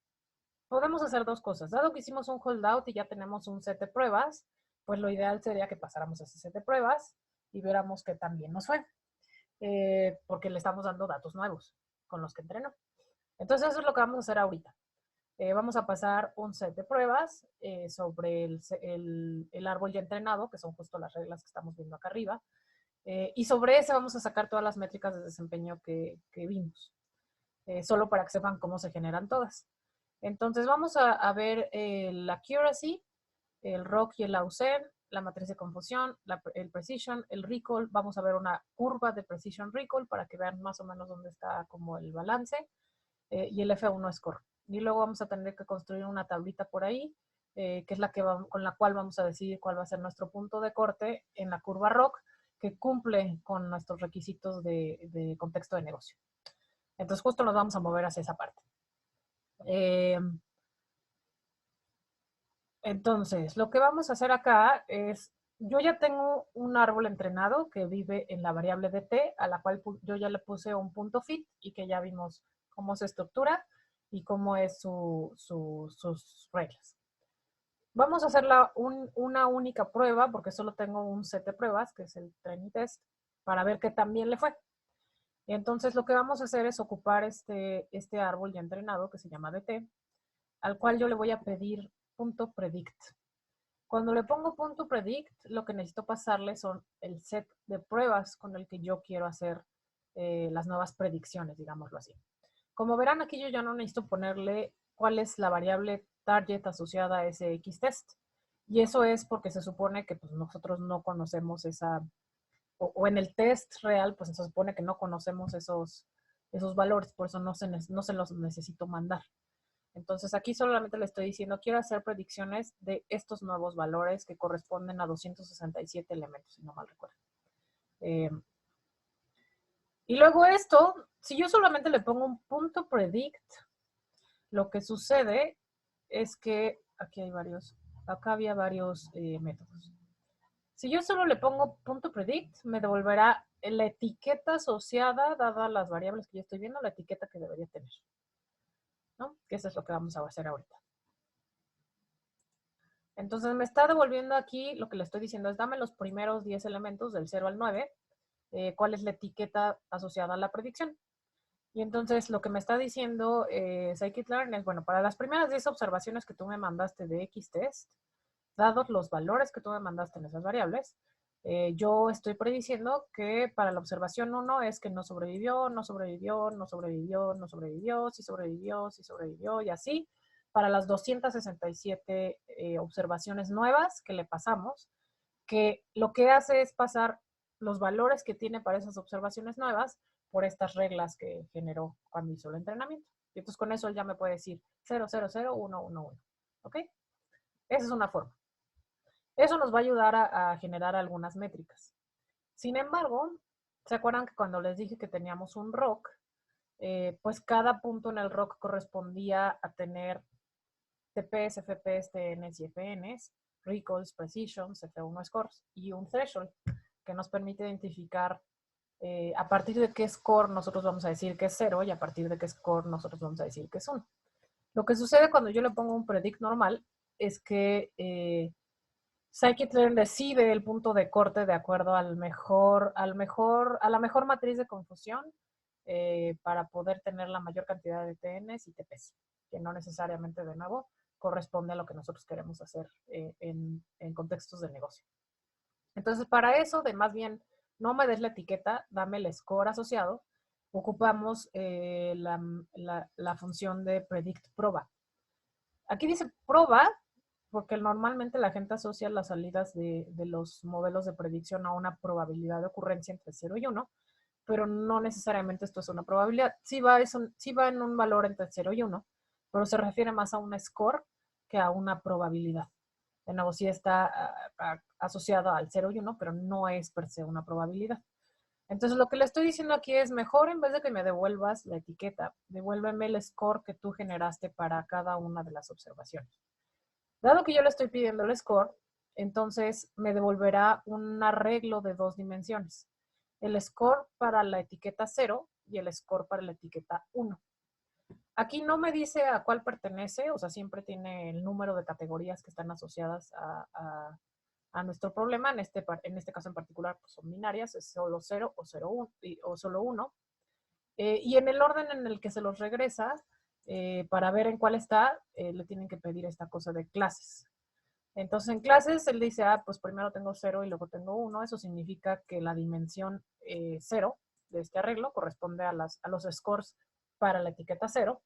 podemos hacer dos cosas. Dado que hicimos un holdout y ya tenemos un set de pruebas, pues lo ideal sería que pasáramos ese set de pruebas y viéramos qué también nos fue. Porque le estamos dando datos nuevos con los que entrenó. Entonces, eso es lo que vamos a hacer ahorita. Vamos a pasar un set de pruebas sobre el árbol ya entrenado, que son justo las reglas que estamos viendo acá arriba. Y sobre ese vamos a sacar todas las métricas de desempeño que vimos, solo para que sepan cómo se generan todas. Entonces vamos a ver el accuracy, el ROC y el AUSER, la matriz de confusión, el precision, el recall. Vamos a ver una curva de precision recall para que vean más o menos dónde está como el balance, y el F1 score. Y luego vamos a tener que construir una tablita por ahí, que es la que con la cual vamos a decidir cuál va a ser nuestro punto de corte en la curva ROC, que cumple con nuestros requisitos de contexto de negocio. Entonces justo nos vamos a mover hacia esa parte. Entonces, lo que vamos a hacer acá es, yo ya tengo un árbol entrenado que vive en la variable de t, a la cual yo ya le puse un punto fit y que ya vimos cómo se estructura y cómo es sus reglas. Vamos a hacer una única prueba, porque solo tengo un set de pruebas, que es el training test, para ver qué también le fue. Y entonces lo que vamos a hacer es ocupar este árbol ya entrenado, que se llama dt, al cual yo le voy a pedir punto predict. Cuando le pongo punto predict, lo que necesito pasarle son el set de pruebas con el que yo quiero hacer las nuevas predicciones, digámoslo así. Como verán, aquí yo ya no necesito ponerle cuál es la variable target asociada a ese X-test. Y eso es porque se supone que pues, nosotros no conocemos esa, o en el test real, pues se supone que no conocemos esos valores, por eso no se los necesito mandar. Entonces aquí solamente le estoy diciendo, quiero hacer predicciones de estos nuevos valores que corresponden a 267 elementos, si no mal recuerdo. Y luego esto, si yo solamente le pongo un punto predict, lo que sucede es que, aquí hay varios, acá había varios métodos. Si yo solo le pongo punto predict, me devolverá la etiqueta asociada, dadas las variables que yo estoy viendo, la etiqueta que debería tener, ¿no? Que eso es lo que vamos a hacer ahorita. Entonces me está devolviendo aquí, lo que le estoy diciendo es, dame los primeros 10 elementos del 0 al 9, cuál es la etiqueta asociada a la predicción. Y entonces lo que me está diciendo scikit-learn es, bueno, para las primeras 10 observaciones que tú me mandaste de X-test, dados los valores que tú me mandaste en esas variables, yo estoy prediciendo que para la observación 1 es que no sobrevivió, no sobrevivió, no sobrevivió, no sobrevivió, sí sobrevivió, sí sobrevivió, y así para las 267 observaciones nuevas que le pasamos, que lo que hace es pasar los valores que tiene para esas observaciones nuevas por estas reglas que generó cuando hizo el entrenamiento. Y entonces con eso él ya me puede decir 0, 0, 0, 1, 1, 1. ¿Ok? Esa es una forma. Eso nos va a ayudar a generar algunas métricas. Sin embargo, ¿se acuerdan que cuando les dije que teníamos un ROC, pues cada punto en el ROC correspondía a tener TPs, FPs, TNs y FNs, recalls, precisions, F1 scores y un threshold que nos permite identificar a partir de qué score nosotros vamos a decir que es 0 y a partir de qué score nosotros vamos a decir que es 1. Lo que sucede cuando yo le pongo un predict normal es que scikit-learn decide el punto de corte de acuerdo a la mejor matriz de confusión para poder tener la mayor cantidad de TNs y TPs, que no necesariamente, de nuevo, corresponde a lo que nosotros queremos hacer en contextos de negocio. Entonces, para eso, de más bien, no me des la etiqueta, dame el score asociado, ocupamos la función de predict proba. Aquí dice proba, porque normalmente la gente asocia las salidas de los modelos de predicción a una probabilidad de ocurrencia entre 0 y 1, pero no necesariamente esto es una probabilidad. Sí va en un valor entre 0 y 1, pero se refiere más a un score que a una probabilidad. De nuevo, sí está asociado al 0 y 1, pero no es per se una probabilidad. Entonces, lo que le estoy diciendo aquí es, mejor en vez de que me devuelvas la etiqueta, devuélveme el score que tú generaste para cada una de las observaciones. Dado que yo le estoy pidiendo el score, entonces me devolverá un arreglo de 2 dimensiones. el score para la etiqueta 0 y el score para la etiqueta 1. Aquí no me dice a cuál pertenece, o sea, siempre tiene el número de categorías que están asociadas a nuestro problema. En este caso en particular, pues son binarias, es solo 0 o 0, 1, o solo 1. Y en el orden en el que se los regresa, para ver en cuál está, le tienen que pedir esta cosa de clases. Entonces en clases él dice, pues primero tengo 0 y luego tengo 1. Eso significa que la dimensión 0 de este arreglo corresponde a los scores para la etiqueta 0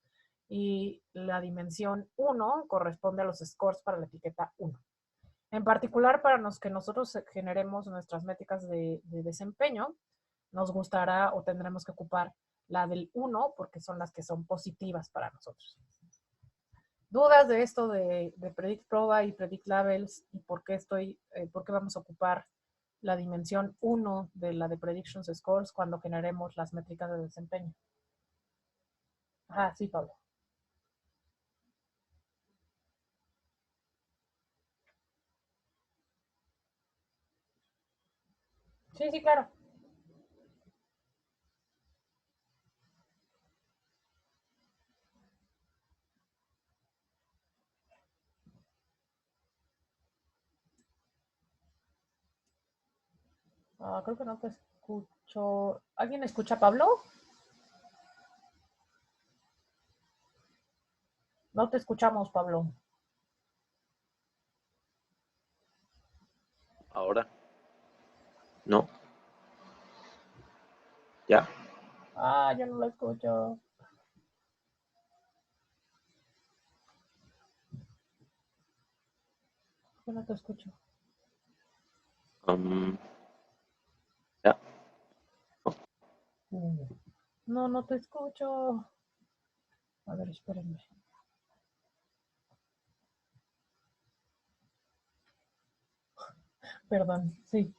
y la dimensión 1 corresponde a los scores para la etiqueta 1. En particular, para que nosotros generemos nuestras métricas de desempeño, nos gustará o tendremos que ocupar la del 1 porque son las que son positivas para nosotros. ¿Dudas de esto de Predict Proba y Predict Labels y por qué vamos a ocupar la dimensión 1 de la de Predictions Scores cuando generemos las métricas de desempeño? Sí, Pablo. Sí, claro. Creo que no te escucho. ¿Alguien escucha a Pablo? No te escuchamos, Pablo. Ahora. No. ¿Ya? Yo no lo escucho. Yo no te escucho. ¿Ya? No te escucho. A ver, espérenme. Perdón, sí.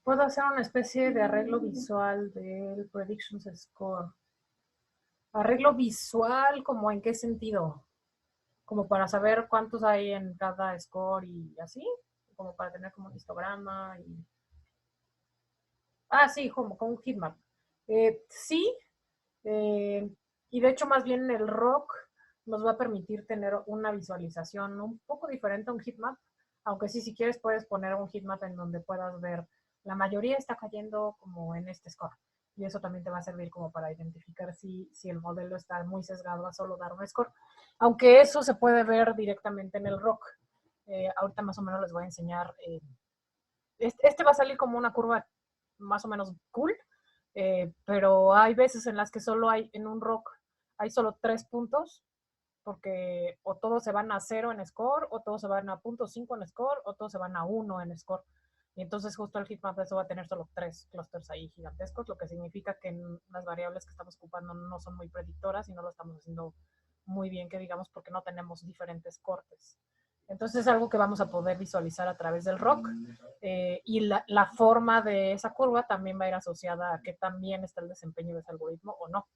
Puedo hacer una especie de arreglo visual del Predictions Score. ¿Arreglo visual como en qué sentido? ¿Como para saber cuántos hay en cada score y así? ¿Como para tener como un histograma? Sí, como un heatmap. Sí, y de hecho más bien el ROC nos va a permitir tener una visualización un poco diferente a un heatmap, aunque sí, si quieres puedes poner un heatmap en donde puedas ver la mayoría está cayendo como en este score. Y eso también te va a servir como para identificar si el modelo está muy sesgado a solo dar un score. Aunque eso se puede ver directamente en el ROC. Ahorita más o menos les voy a enseñar. Este va a salir como una curva más o menos cool, pero hay veces en las que solo hay en un ROC, hay solo 3 puntos, porque o todos se van a 0 en score, o todos se van a 0.5 en score, o todos se van a 1 en score. Y entonces justo el heatmap de eso va a tener solo 3 clusters ahí gigantescos, lo que significa que las variables que estamos ocupando no son muy predictoras y no lo estamos haciendo muy bien, que digamos, porque no tenemos diferentes cortes. Entonces es algo que vamos a poder visualizar a través del ROC, y la forma de esa curva también va a ir asociada a que también está el desempeño de ese algoritmo o no.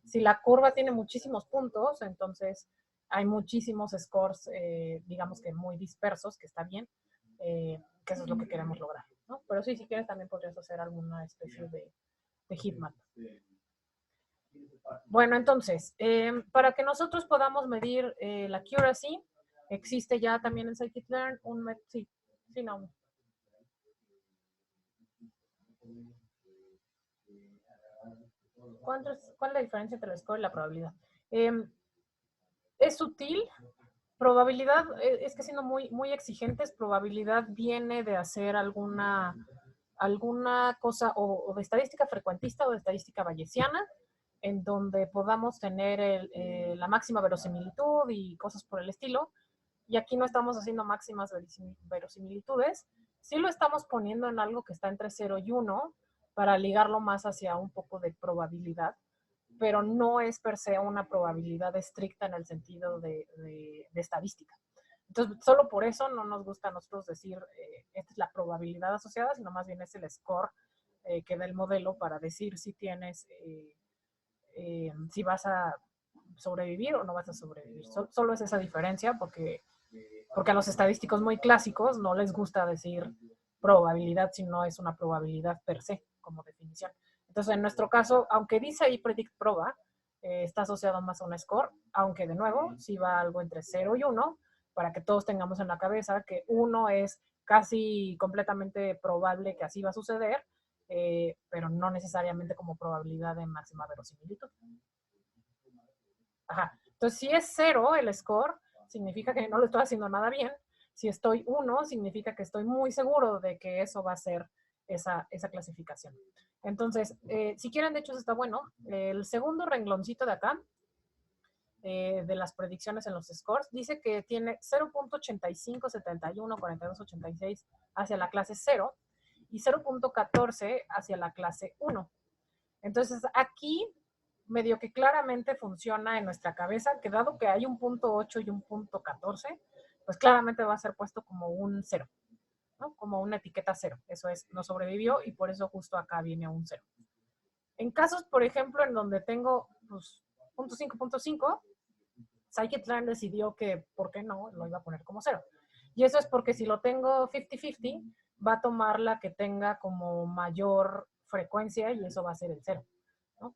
Si la curva tiene muchísimos puntos, entonces hay muchísimos scores, digamos que muy dispersos, que está bien, que eso es lo que queremos lograr, ¿no? Pero sí, si quieres también podrías hacer alguna especie de heatmap. Bueno, entonces, para que nosotros podamos medir la accuracy, existe ya también en scikit-learn un método. Sí, no. ¿Cuál es la diferencia entre el score y la probabilidad? Es sutil. Probabilidad, es que siendo muy exigentes, probabilidad viene de hacer alguna cosa o de estadística frecuentista o de estadística bayesiana, en donde podamos tener la máxima verosimilitud y cosas por el estilo. Y aquí no estamos haciendo máximas verosimilitudes, sí lo estamos poniendo en algo que está entre 0 y 1 para ligarlo más hacia un poco de probabilidad. pero no es per se una probabilidad estricta en el sentido de estadística. Entonces, solo por eso no nos gusta a nosotros decir esta es la probabilidad asociada, sino más bien es el score que da el modelo para decir si tienes, si vas a sobrevivir o no vas a sobrevivir. Solo es esa diferencia porque a los estadísticos muy clásicos no les gusta decir probabilidad, sino es una probabilidad per se, como definición. Entonces, en nuestro caso, aunque dice ahí predict proba, está asociado más a un score, aunque de nuevo, si va algo entre 0 y 1, para que todos tengamos en la cabeza que 1 es casi completamente probable que así va a suceder, pero no necesariamente como probabilidad de máxima verosimilitud. Ajá. Entonces, si es 0 el score, significa que no lo estoy haciendo nada bien. Si estoy 1, significa que estoy muy seguro de que eso va a ser esa clasificación. Entonces, si quieren, de hecho, eso está bueno. El segundo rengloncito de acá, de las predicciones en los scores, dice que tiene 0.85, 71, 42, 86 hacia la clase 0 y 0.14 hacia la clase 1. Entonces, aquí medio que claramente funciona en nuestra cabeza, que dado que hay un punto 8 y un punto 14, pues claramente va a ser puesto como un 0, ¿no? Como una etiqueta 0. Eso es, no sobrevivió y por eso justo acá viene un 0. En casos, por ejemplo, en donde tengo pues, punto 5, punto 5, Scikit-Learn decidió que, ¿por qué no? Lo iba a poner como 0. Y eso es porque si lo tengo 50-50, va a tomar la que tenga como mayor frecuencia y eso va a ser el 0. ¿No?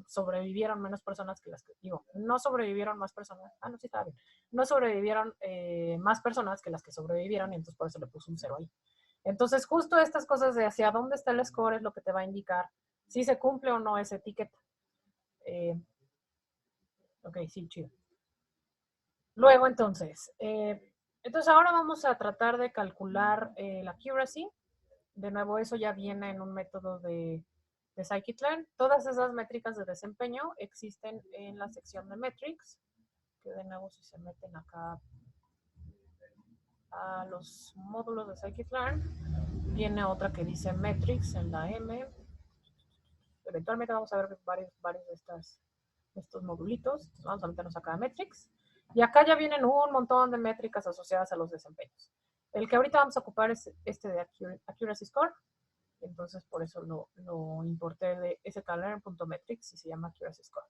Sobrevivieron menos personas que las que, digo, no sobrevivieron más personas, no, sí estaba bien, no sobrevivieron más personas que las que sobrevivieron y entonces por eso le puso un 0 ahí. Entonces justo estas cosas de hacia dónde está el score es lo que te va a indicar si se cumple o no esa etiqueta. Ok, sí, chido. Luego entonces ahora vamos a tratar de calcular la accuracy. De nuevo, eso ya viene en un método de Scikit-Learn. Todas esas métricas de desempeño existen en la sección de metrics, que de nuevo si se meten acá a los módulos de Scikit-Learn, viene otra que dice metrics en la M. Eventualmente vamos a ver varios de estos modulitos. Entonces vamos a meternos acá a metrics. Y acá ya vienen un montón de métricas asociadas a los desempeños. El que ahorita vamos a ocupar es este de accuracy score. Entonces, por eso lo importé de scikit-learn.metrics y se llama Accuracy Score.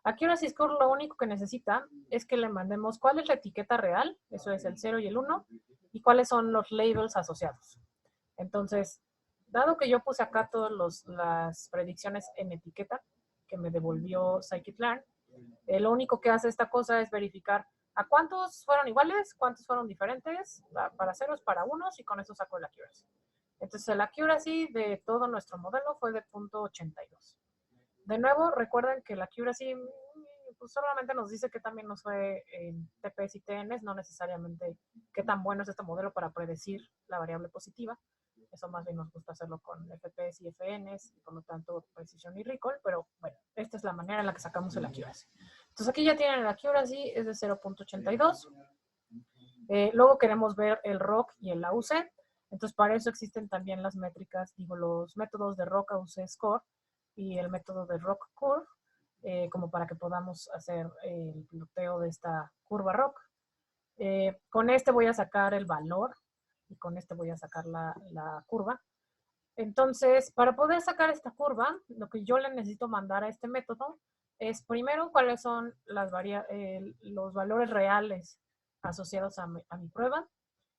Accuracy Score lo único que necesita es que le mandemos cuál es la etiqueta real, eso es el 0 y el 1, y cuáles son los labels asociados. Entonces, dado que yo puse acá todas las predicciones en etiqueta que me devolvió Scikit-Learn, lo único que hace esta cosa es verificar a cuántos fueron iguales, cuántos fueron diferentes, para ceros, para unos, y con eso saco el accuracy. Entonces, el accuracy de todo nuestro modelo fue de 0.82. De nuevo, recuerden que el accuracy pues, solamente nos dice que también nos fue en TPS y TNs, no necesariamente qué tan bueno es este modelo para predecir la variable positiva. Eso más bien nos gusta hacerlo con FPS y FNs, y por lo tanto precisión y recall, pero bueno, esta es la manera en la que sacamos el accuracy. Entonces aquí ya tienen el accuracy, es de 0.82. Luego queremos ver el ROC y el AUC. Entonces, para eso existen también las métricas, los métodos de ROC AUC Score y el método de ROC Curve, como para que podamos hacer el ploteo de esta curva ROC. Con este voy a sacar el valor y con este voy a sacar la curva. Entonces, para poder sacar esta curva, lo que yo le necesito mandar a este método es primero cuáles son los valores reales asociados a mi prueba,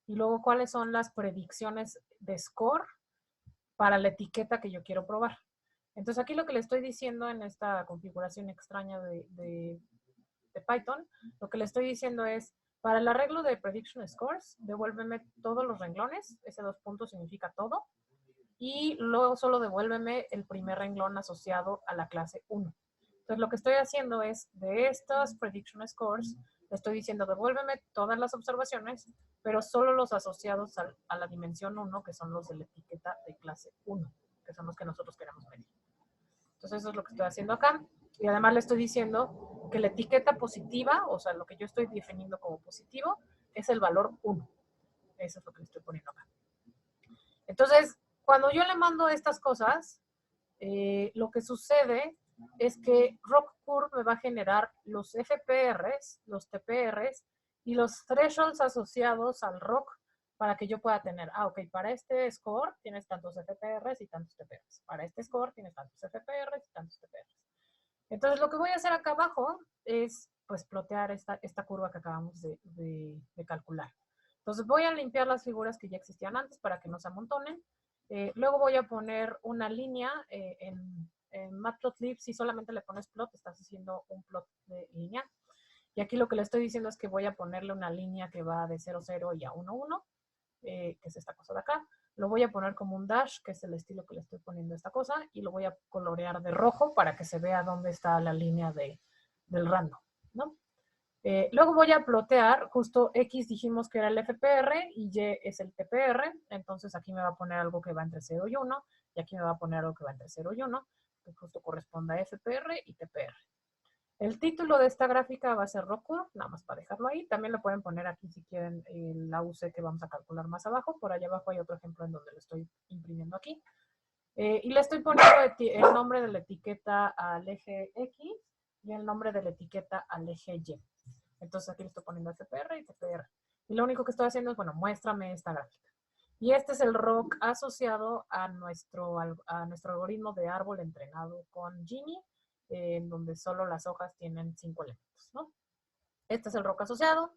y luego cuáles son las predicciones de score para la etiqueta que yo quiero probar. Entonces aquí lo que le estoy diciendo en esta configuración extraña de Python, lo que le estoy diciendo es, para el arreglo de prediction scores, devuélveme todos los renglones, ese 2 puntos significa todo, y luego solo devuélveme el primer renglón asociado a la clase 1. Entonces lo que estoy haciendo es, de estas prediction scores, le estoy diciendo, devuélveme todas las observaciones, pero solo los asociados a la dimensión 1, que son los de la etiqueta de clase 1, que son los que nosotros queremos medir. Entonces eso es lo que estoy haciendo acá. Y además le estoy diciendo que la etiqueta positiva, o sea, lo que yo estoy definiendo como positivo, es el valor 1. Eso es lo que le estoy poniendo acá. Entonces, cuando yo le mando estas cosas, lo que sucede es que Rock Curve me va a generar los FPRs, los TPRs y los thresholds asociados al rock para que yo pueda tener, ok, para este score tienes tantos FPRs y tantos TPRs. Para este score tienes tantos FPRs y tantos TPRs. Entonces, lo que voy a hacer acá abajo es, pues, plotear esta curva que acabamos de calcular. Entonces, voy a limpiar las figuras que ya existían antes para que no se amontonen. Luego voy a poner una línea en Matplotlib. Si solamente le pones plot, estás haciendo un plot de lineal. Y aquí lo que le estoy diciendo es que voy a ponerle una línea que va de 0, 0 y a 1, 1, que es esta cosa de acá. Lo voy a poner como un dash, que es el estilo que le estoy poniendo a esta cosa, y lo voy a colorear de rojo para que se vea dónde está la línea del random, ¿no? Luego voy a plotear, justo X dijimos que era el FPR y Y es el TPR, entonces aquí me va a poner algo que va entre 0 y 1, y aquí me va a poner algo que va entre 0 y 1, que justo corresponde a FPR y TPR. El título de esta gráfica va a ser Rock Curve, nada más para dejarlo ahí. También lo pueden poner aquí si quieren el AUC que vamos a calcular más abajo. Por allá abajo hay otro ejemplo en donde lo estoy imprimiendo aquí. Y le estoy poniendo el nombre de la etiqueta al eje X y el nombre de la etiqueta al eje Y. Entonces aquí le estoy poniendo FPR y TPR. Y lo único que estoy haciendo es, bueno, muéstrame esta gráfica. Y este es el ROC asociado a nuestro algoritmo de árbol entrenado con Gini, en donde solo las hojas tienen 5 elementos, ¿no? Este es el ROC asociado.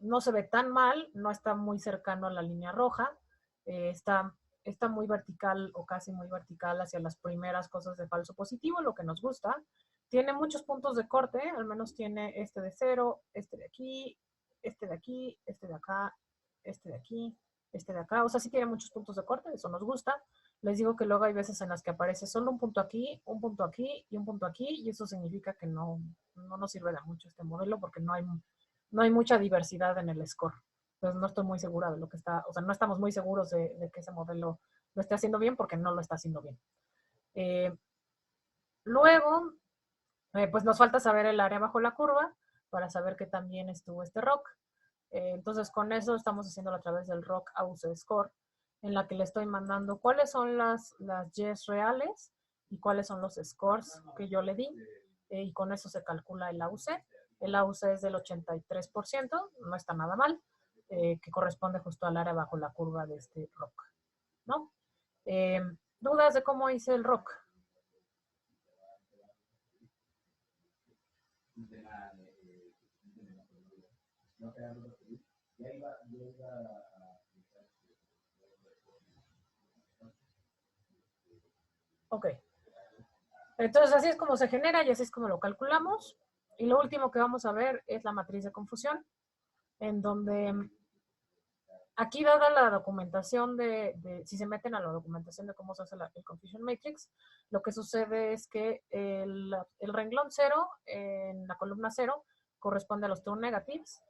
No se ve tan mal, no está muy cercano a la línea roja. Está muy vertical o casi muy vertical hacia las primeras cosas de falso positivo, lo que nos gusta. Tiene muchos puntos de corte, al menos tiene este de 0, este de aquí, este de aquí, este de acá, este de aquí, este de acá. O sea, sí tiene muchos puntos de corte, eso nos gusta. Les digo que luego hay veces en las que aparece solo un punto aquí y un punto aquí, y eso significa que no nos sirve de mucho este modelo porque no hay mucha diversidad en el score. Entonces no estoy muy segura de lo que está, o sea, no estamos muy seguros de que ese modelo lo esté haciendo bien porque no lo está haciendo bien. Luego, pues nos falta saber el área bajo la curva para saber que también estuvo este ROC. Entonces con eso estamos haciéndolo a través del ROC AUC Score, en la que le estoy mandando cuáles son las Ys reales y cuáles son los scores que yo le di. Y con eso se calcula el AUC. El AUC es del 83%, no está nada mal, que corresponde justo al área bajo la curva de este ROC, ¿no? ¿Dudas de cómo hice el ROC? Ok. Entonces así es como se genera y así es como lo calculamos. Y lo último que vamos a ver es la matriz de confusión, en donde aquí dada la documentación si se meten a la documentación de cómo se hace el Confusion Matrix, lo que sucede es que el renglón 0 en la columna 0 corresponde a los true negatives,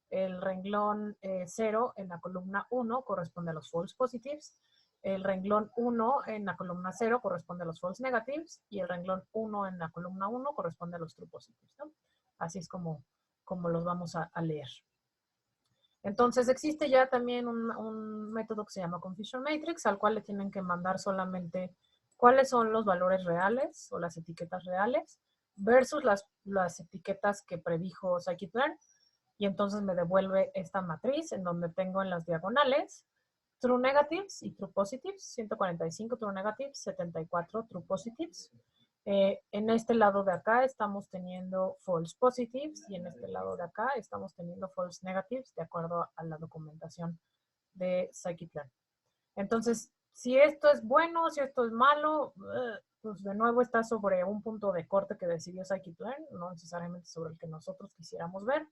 el renglón 0 en la columna 1 corresponde a los false positives, el renglón 1 en la columna 0 corresponde a los false negatives y el renglón 1 en la columna 1 corresponde a los true positives, ¿no? Así es como los vamos a leer. Entonces existe ya también un método que se llama Confusion Matrix, al cual le tienen que mandar solamente cuáles son los valores reales o las etiquetas reales versus las etiquetas que predijo Scikit-learn, y entonces me devuelve esta matriz en donde tengo en las diagonales true negatives y true positives, 145 true negatives, 74 true positives. En este lado de acá estamos teniendo false positives y en este lado de acá estamos teniendo false negatives de acuerdo a la documentación de Scikit-learn. Entonces, si esto es bueno, si esto es malo, pues de nuevo está sobre un punto de corte que decidió Scikit-learn, no necesariamente sobre el que nosotros quisiéramos ver.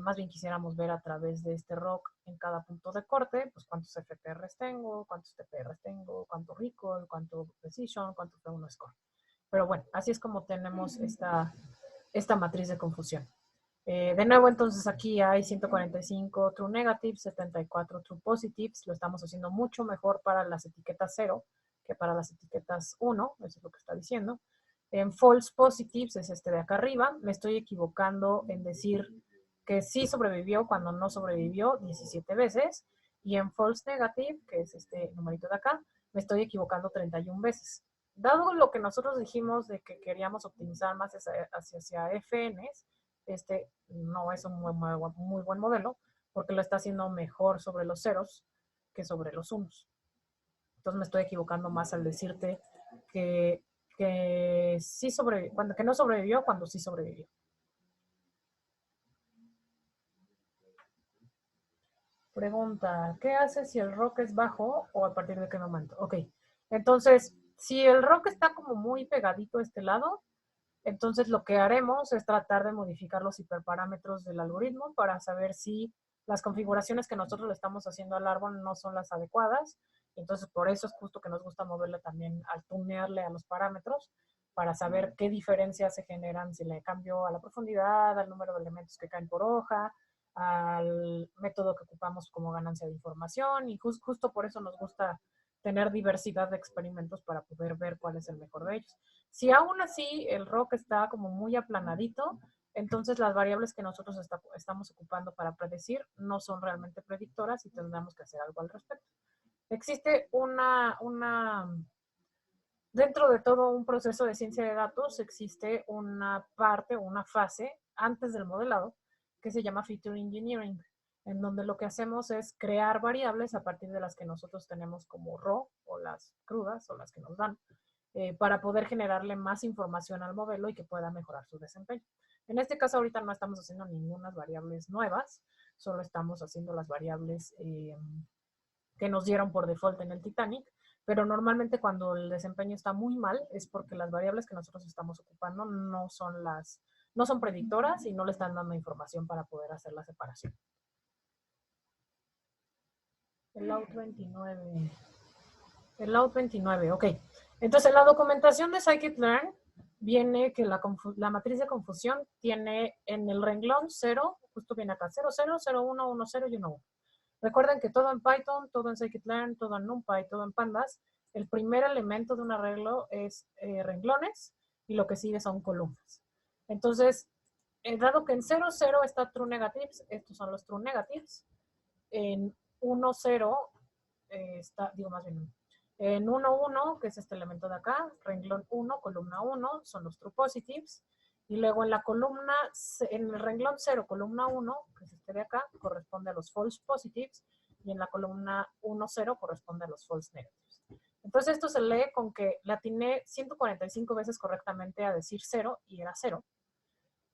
Más bien quisiéramos ver a través de este ROC en cada punto de corte, pues cuántos FPRs tengo, cuántos TPRs tengo, cuánto recall, cuánto precision, cuánto P1 score. Pero bueno, así es como tenemos esta matriz de confusión. De nuevo, entonces aquí hay 145 true negatives, 74 true positives. Lo estamos haciendo mucho mejor para las etiquetas 0 que para las etiquetas 1, eso es lo que está diciendo. En false positives es este de acá arriba. Me estoy equivocando en decir que sí sobrevivió cuando no sobrevivió 17 veces. Y en false negative, que es este numerito de acá, me estoy equivocando 31 veces. dado lo que nosotros dijimos de que queríamos optimizar más hacia FNs, este no es un muy buen modelo, porque lo está haciendo mejor sobre los ceros que sobre los unos. Entonces me estoy equivocando más al decirte que sí que no sobrevivió cuando sí sobrevivió. Pregunta, ¿qué hace si el rock es bajo o a partir de qué momento? Ok, entonces, si el rock está como muy pegadito a este lado, entonces lo que haremos es tratar de modificar los hiperparámetros del algoritmo para saber si las configuraciones que nosotros le estamos haciendo al árbol no son las adecuadas. Entonces, por eso es justo que nos gusta moverle también al tunearle a los parámetros para saber qué diferencias se generan si le cambio a la profundidad, al número de elementos que caen por hoja, al método que ocupamos como ganancia de información, y justo por eso nos gusta tener diversidad de experimentos para poder ver cuál es el mejor de ellos. Si aún así el rock está como muy aplanadito, entonces las variables que nosotros estamos ocupando para predecir no son realmente predictoras y tendremos que hacer algo al respecto. Existe dentro de todo un proceso de ciencia de datos, existe una parte o una fase antes del modelado que se llama feature engineering, en donde lo que hacemos es crear variables a partir de las que nosotros tenemos como raw, o las crudas, o las que nos dan, para poder generarle más información al modelo y que pueda mejorar su desempeño. En este caso, ahorita no estamos haciendo ninguna variables nuevas, solo estamos haciendo las variables que nos dieron por default en el Titanic, pero normalmente cuando el desempeño está muy mal es porque las variables que nosotros estamos ocupando no son predictoras y no le están dando información para poder hacer la separación. El Law 29. El Law 29, ok. Entonces, en la documentación de scikit-learn viene que la matriz de confusión tiene en el renglón 0, justo viene acá, 0, 0, 0, 1, 1, 0 y 1, 1. Recuerden que todo en Python, todo en scikit-learn, todo en NumPy, todo en Pandas, el primer elemento de un arreglo es renglones y lo que sigue son columnas. Entonces, dado que en 0, 0 está true negatives, estos son los true negatives. En 1, 0 está, digo más bien, en 1, 1, que es este elemento de acá, renglón 1, columna 1, son los true positives. Y luego en la columna, en el renglón 0, columna 1, que es este de acá, corresponde a los false positives. Y en la columna 1, 0 corresponde a los false negatives. Entonces esto se lee con que le atiné 145 veces correctamente a decir 0 y era 0.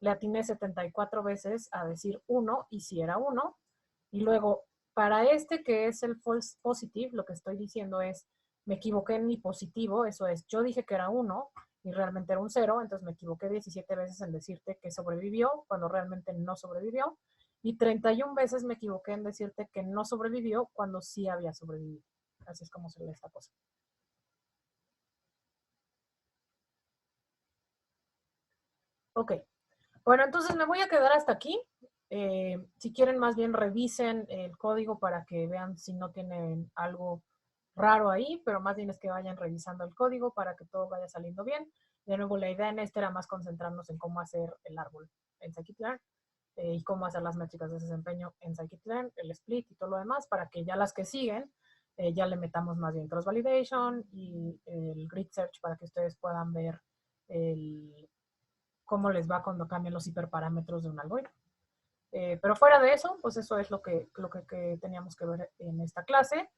Le atiné 74 veces a decir 1 y si era 1. Y luego, para este que es el false positive, lo que estoy diciendo es, me equivoqué en mi positivo, eso es, yo dije que era 1 y realmente era un 0, entonces me equivoqué 17 veces en decirte que sobrevivió cuando realmente no sobrevivió. Y 31 veces me equivoqué en decirte que no sobrevivió cuando sí había sobrevivido. Así es como se lee esta cosa. Ok. Bueno, entonces me voy a quedar hasta aquí. Si quieren, más bien revisen el código para que vean si no tienen algo raro ahí, pero más bien es que vayan revisando el código para que todo vaya saliendo bien. De nuevo, la idea en este era más concentrarnos en cómo hacer el árbol en scikit-learn y cómo hacer las métricas de desempeño en scikit-learn, el split y todo lo demás, para que ya las que siguen ya le metamos más bien cross-validation y el grid search para que ustedes puedan ver cómo les va cuando cambian los hiperparámetros de un algoritmo. Pero fuera de eso, pues eso es lo que teníamos que ver en esta clase.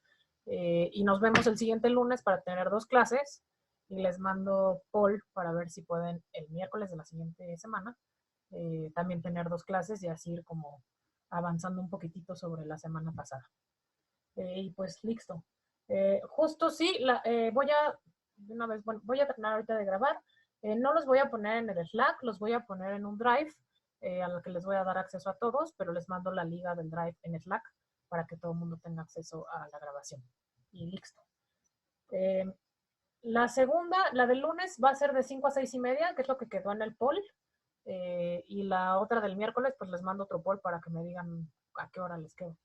Y nos vemos el siguiente lunes para tener 2 clases. Y les mando poll para ver si pueden el miércoles de la siguiente semana también tener 2 clases y así ir como avanzando un poquitito sobre la semana pasada. Y pues listo. Justo sí, voy a terminar ahorita de grabar. No los voy a poner en el Slack, los voy a poner en un Drive a lo que les voy a dar acceso a todos, pero les mando la liga del Drive en Slack para que todo el mundo tenga acceso a la grabación. Y listo. La segunda, la del lunes, va a ser de 5 a 6 y media, que es lo que quedó en el poll. Y la otra del miércoles, pues les mando otro poll para que me digan a qué hora les quedo.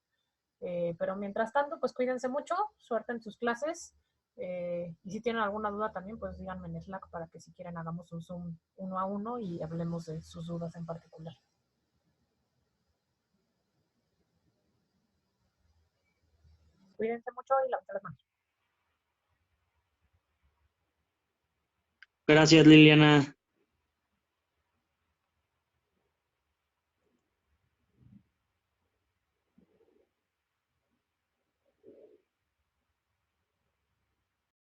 Pero mientras tanto, pues cuídense mucho, suerte en sus clases. Y si tienen alguna duda también, pues díganme en Slack para que si quieren hagamos un Zoom 1 a 1 y hablemos de sus dudas en particular. Cuídense mucho y lávense las manos. Gracias, Liliana.